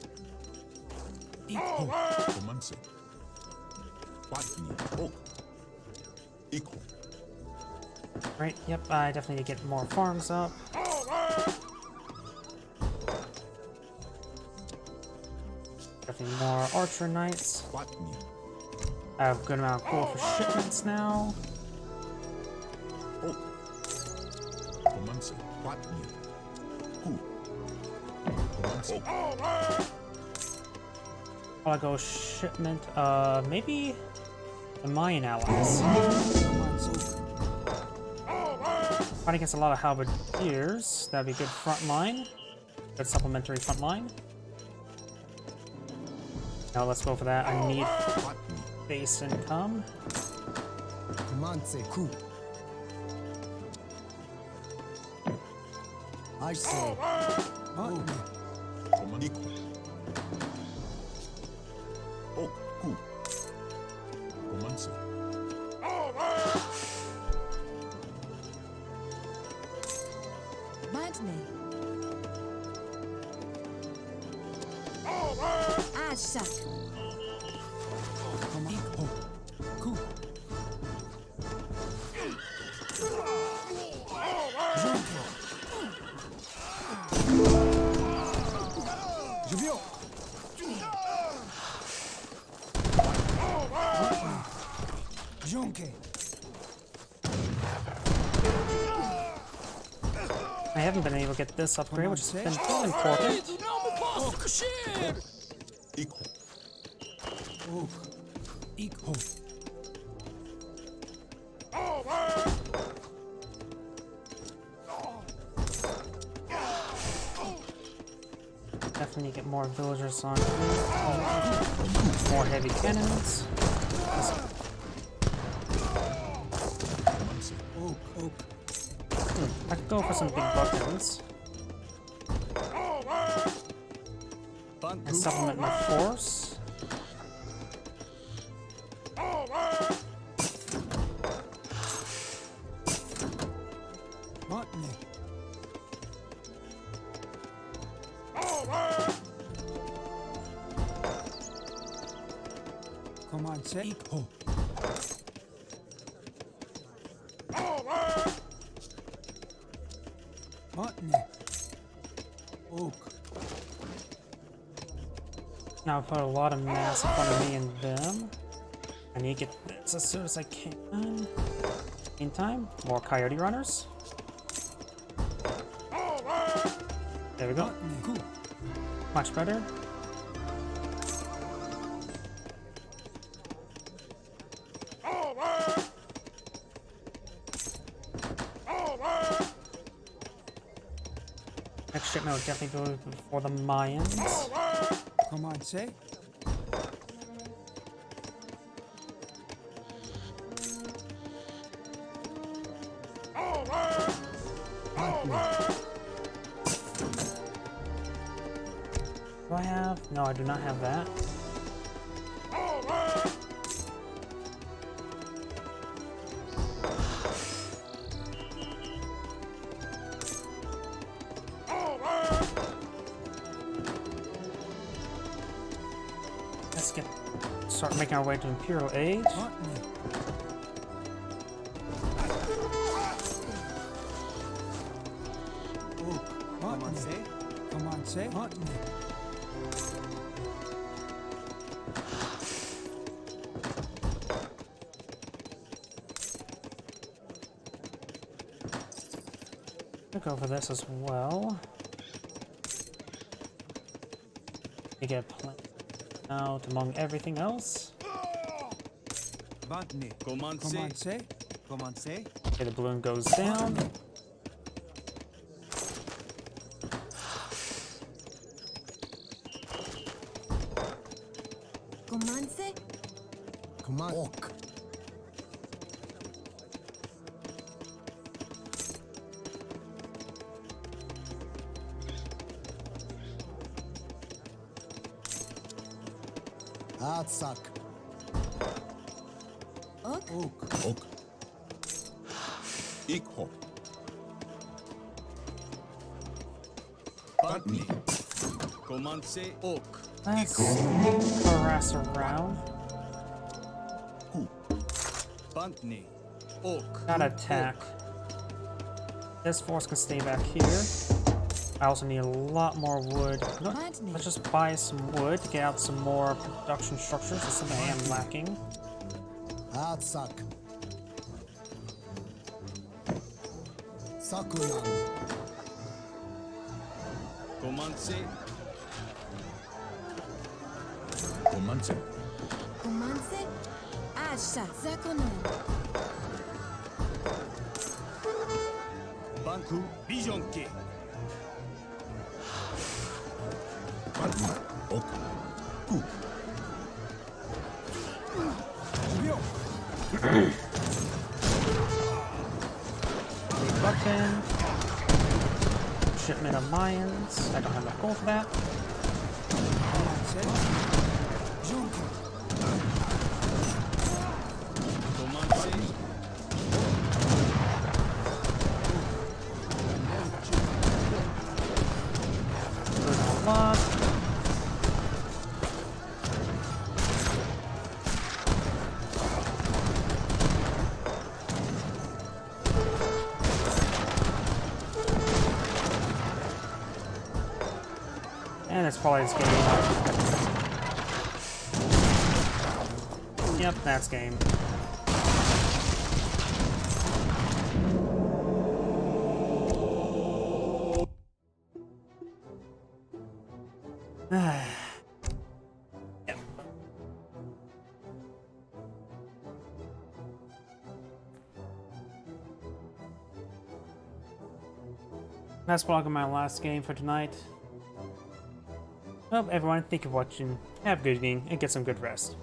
Команце. Патни. Ok. Ikho. Right, yep, I definitely need to get more farms up. Definitely more archer knights. Патни. I have a good amount of gold for shipments now. Ok. Команце. Патни. Ку. Команце. While I go shipment, maybe the Mayan allies. Команце. Fighting against a lot of halberdiers. That'd be good front line. Good supplementary front line. Now let's go for that. I need base income. Comanche. Ku. I say. Botany. Comanche. Ok, ku. Comanche. Botany. Ashak. Come on. Oh. Ku. Junke. Jubio. Junke. I haven't been able to get this upgrade, which has been really important. Iko. Ok. Iko. Definitely get more villagers on here. More heavy cannons. Comanche. Ok. Ok. I could go for some big buttons Ban and ku. supplement my force. Botany. Come on, say. Iko. Botany. Ok. Now I put a lot of mass in front of me and them. I need to get this as soon as I can. Meantime, more coyote runners. There we go. Botany. Ku. Much better. Next shipment will definitely go for the Mayans. Come on, say. Do I have? No, I do not have that. Let's start making our way to Imperial Age. Botany. Ok. Botany. Come on, say. Botany. I'll go for this as well. To get out among everything else. Botany. Comanche. Come on, say. Come on, say. Okay, the balloon goes down. Comanche. Coman. Ok. Atsak. Ok. Ok. Ok. Iko. Botany. Comanche. Ok. Let's harass around. Ku. Bantni. Ok. Gotta attack. This force can stay back here. I also need a lot more wood. You know what? Let's just buy some wood to get out some more production structures. That's something I am lacking. Atsak. Sakunan. Comanche. Comanche. Comanche. Asha. Zakonan. Banku Vision Ki. Button. Ok. Ku. Button. Shipment of lions. I don't have enough gold for that. Commencez. Junta. Commencez. There's a lot. And it's probably this game. Yep, that's game. Yep. That's probably my last game for tonight. Well, everyone, thank you for watching. Have a good evening and get some good rest.